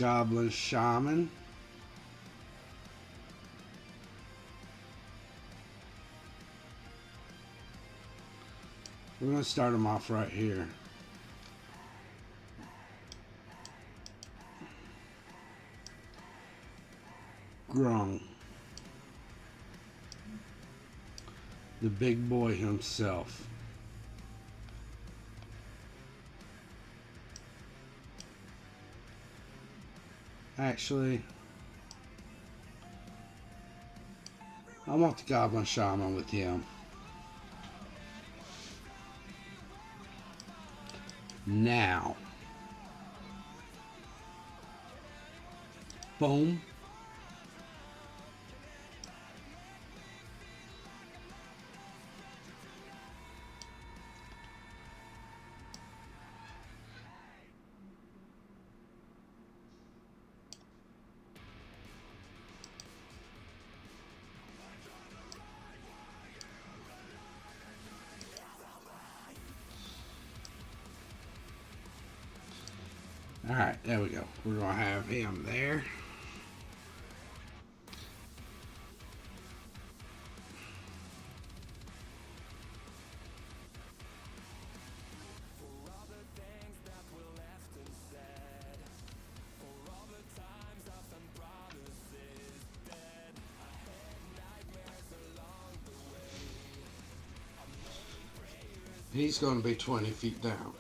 Goblin Shaman. We're going to start them off right here. Grung. The big boy himself. Actually, I want the Goblin Shaman with him. Now. Boom. Alright, there we go. We're going to have him there. He's going to be 20 feet down.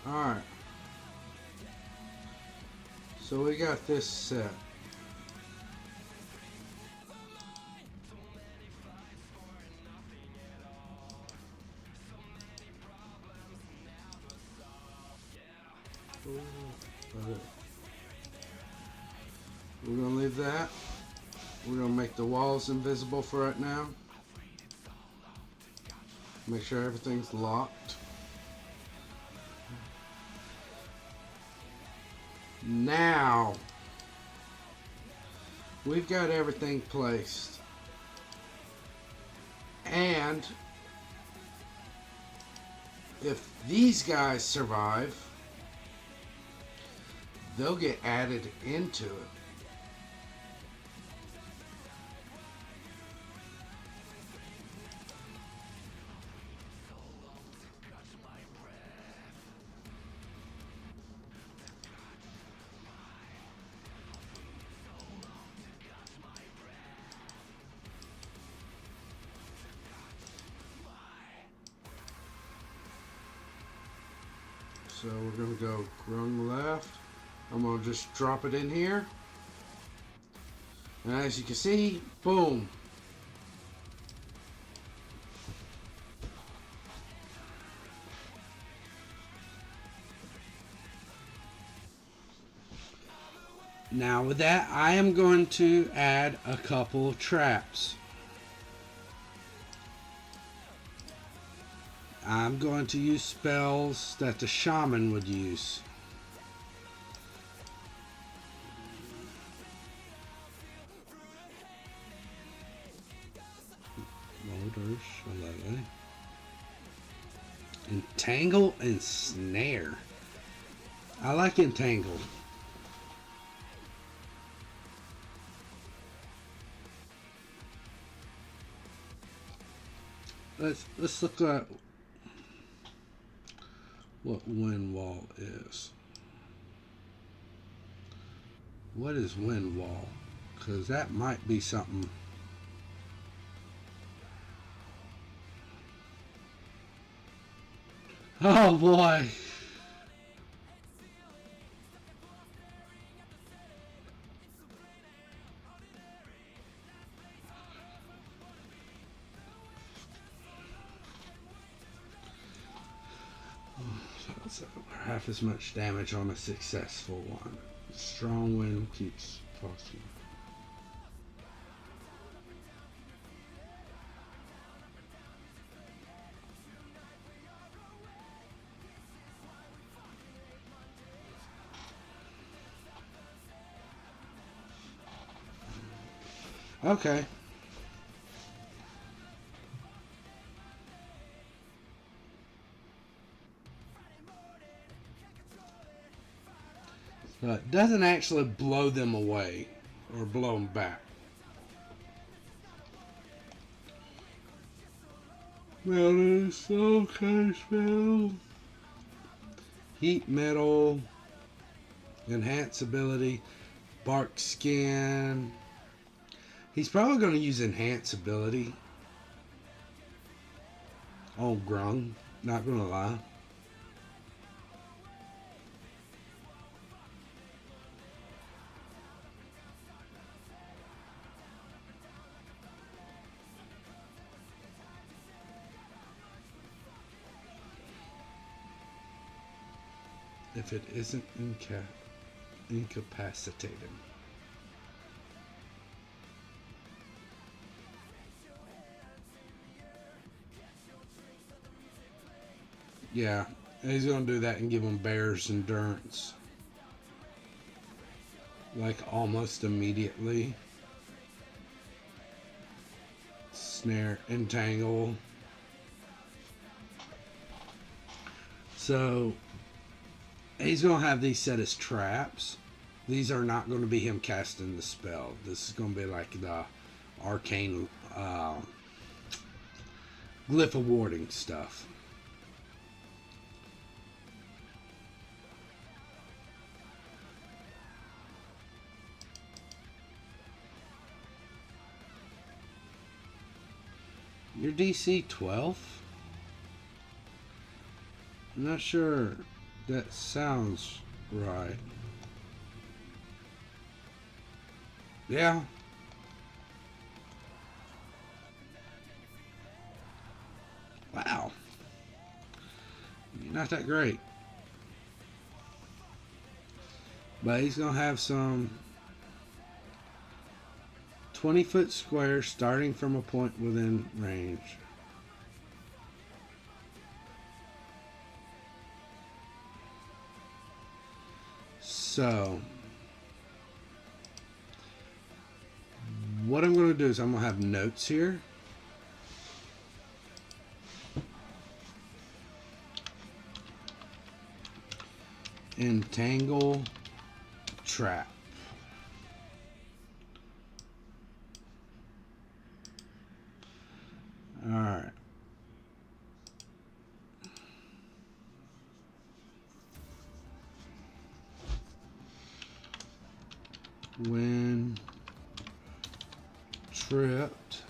Alright. So we got this set. We're going to leave that. We're going to make the walls invisible for right now. Make sure everything's locked. Now, we've got everything placed. And if these guys survive, they'll get added into it. So we're going to go Grung left. I'm going to just drop it in here. And as you can see, boom. Now with that, I am going to add a couple traps. I'm going to use spells that the shaman would use. Motors, 11. Entangle and snare. I like entangle. Let's look at what wind wall is. What is wind wall? Because that might be something. Oh boy. So half as much damage on a successful one. Strong wind keeps possible. Okay. So it doesn't actually blow them away or blow them back. Melodies, okay, spell. Heat metal. Enhance ability. Bark skin. He's probably going to use enhance ability. Oh, Grung. Not going to lie. If it isn't incapacitated. Yeah, he's going to do that and give him bear's endurance. Like almost immediately. Snare, entangle. So he's going to have these set as traps. These are not going to be him casting the spell. This is going to be like the arcane glyph of warding stuff. Your DC 12? I'm not sure that sounds right. Yeah. Wow. You're not that great. But he's going to have some 20-foot square starting from a point within range. So what I'm going to do is I'm going to have notes here. Entangle trap. All right. When tripped,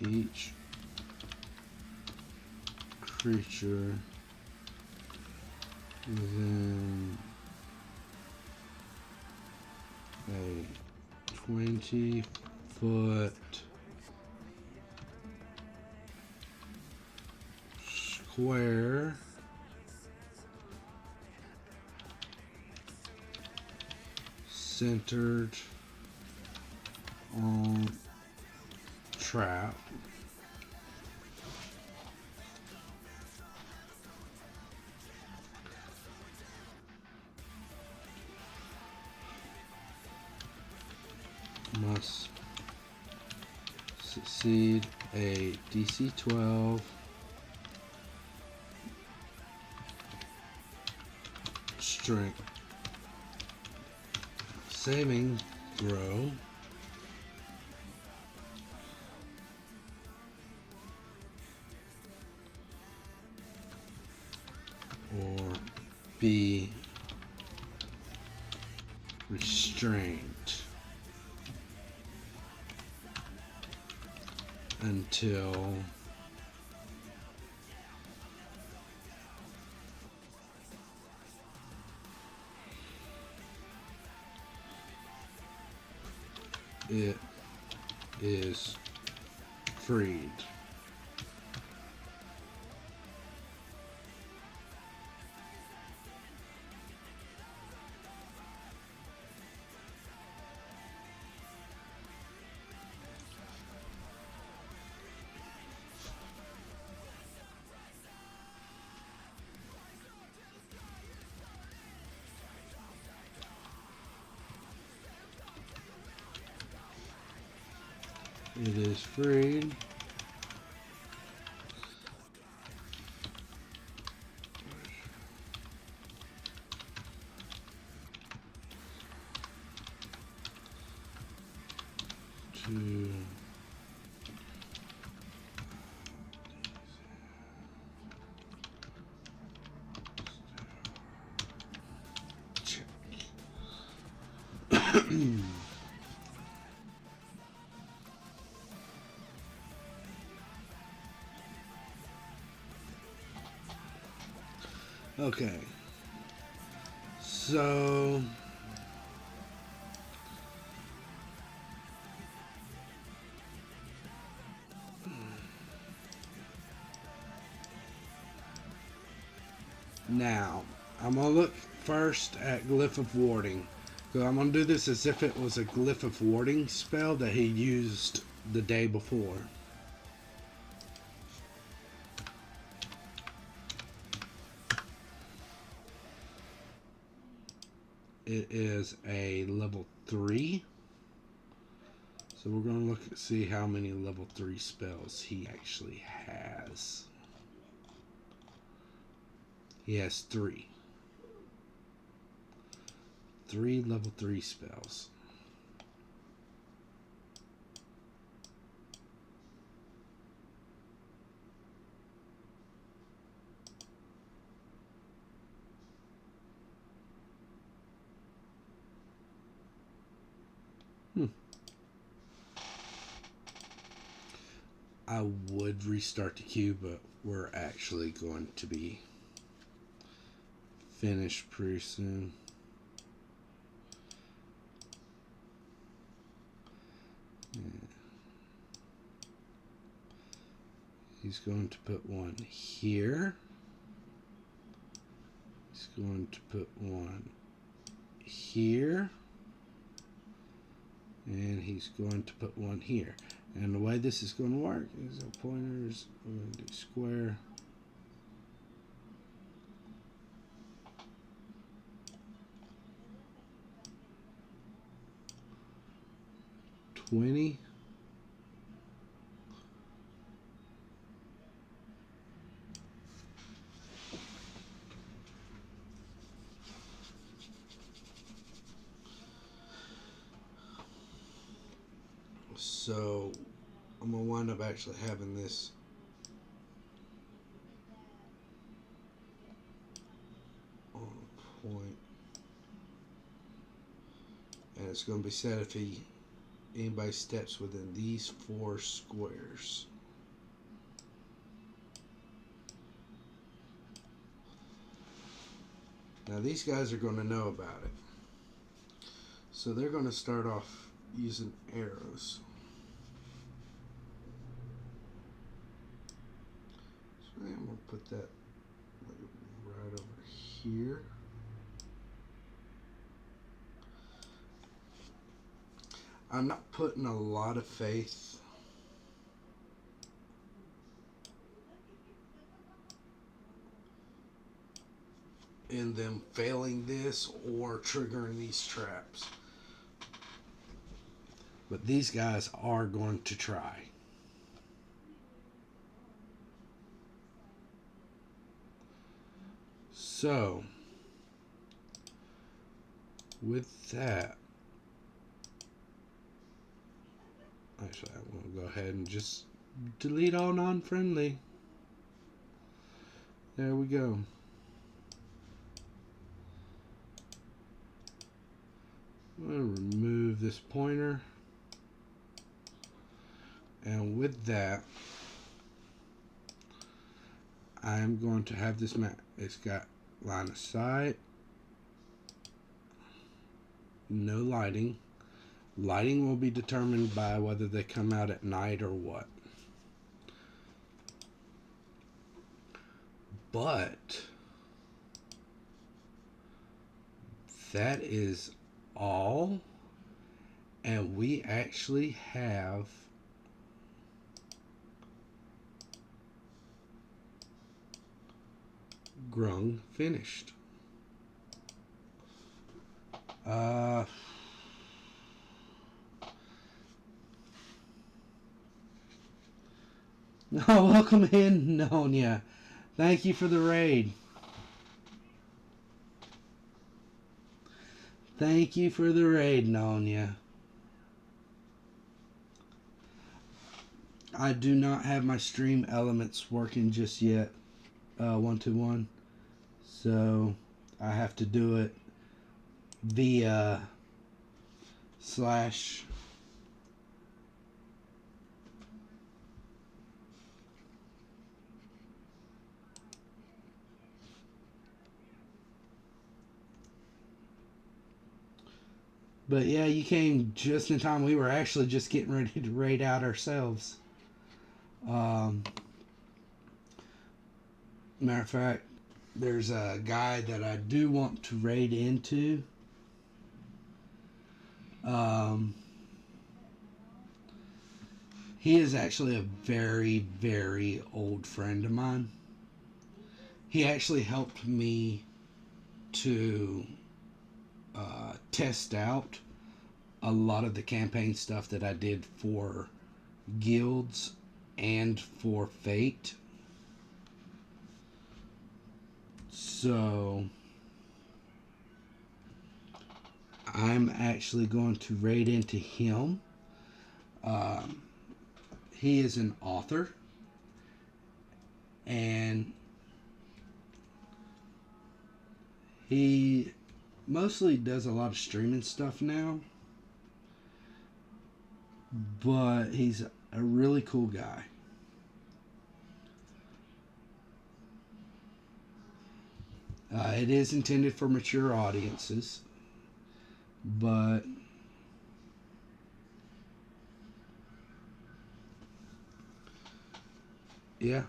each creature then a 20-foot square centered on trap. Must succeed a DC 12 strength saving throw or be restrained until it is freed. It is freed. To okay, so now I'm gonna look first at Glyph of Warding. So I'm gonna do this as if it was a Glyph of Warding spell that he used the day before. It is a level 3. So we're going to look at see how many level 3 spells he actually has. He has 3. 3 level 3 spells. I would restart the queue, but we're actually going to be finished pretty soon. Yeah. He's going to put one here. He's going to put one here. And he's going to put one here. And the way this is going to work is the pointers, we're going to do square. $20. So I'm gonna wind up actually having this on a point, and it's gonna be set if anybody steps within these 4 squares. Now these guys are going to know about it. So they're going to start off using arrows. So I'm going to put that right over here. I'm not putting a lot of faith in them failing this or triggering these traps. But these guys are going to try. So, with that, actually, I'm going to go ahead and just delete all non-friendly. There we go. I'm going to remove this pointer. And with that, I'm going to have this map. It's got line of sight, no lighting. Lighting will be determined by whether they come out at night or what. But that is all. And we actually have Grung finished. Welcome in, Nonya. Thank you for the raid. Thank you for the raid, Nonya. I do not have my stream elements working just yet, 1-to-1. So I have to do it via /. But yeah, you came just in time. We were actually just getting ready to raid out ourselves. Matter of fact, there's a guy that I do want to raid into. He is actually a very, very old friend of mine. He actually helped me to test out a lot of the campaign stuff that I did for guilds and for Fate. So I'm actually going to raid into him. He is an author, and he mostly does a lot of streaming stuff now, but he's a really cool guy. It is intended for mature audiences, but yeah,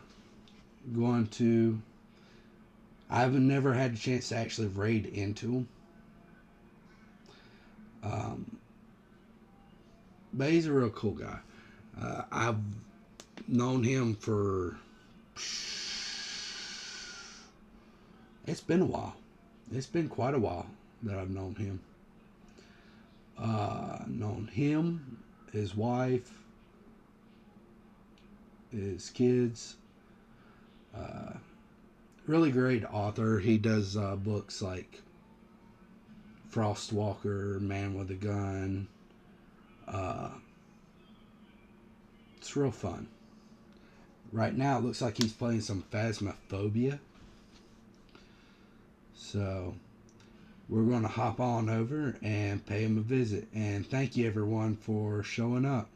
going to. I've never had a chance to actually raid into him. But he's a real cool guy. I've known him for. It's been a while. It's been quite a while that I've known him. Known him, his wife, his kids. Really great author. He does books like Frostwalker, Man with a Gun. It's real fun. Right now it looks like he's playing some Phasmophobia. So we're going to hop on over and pay him a visit. And thank you everyone for showing up.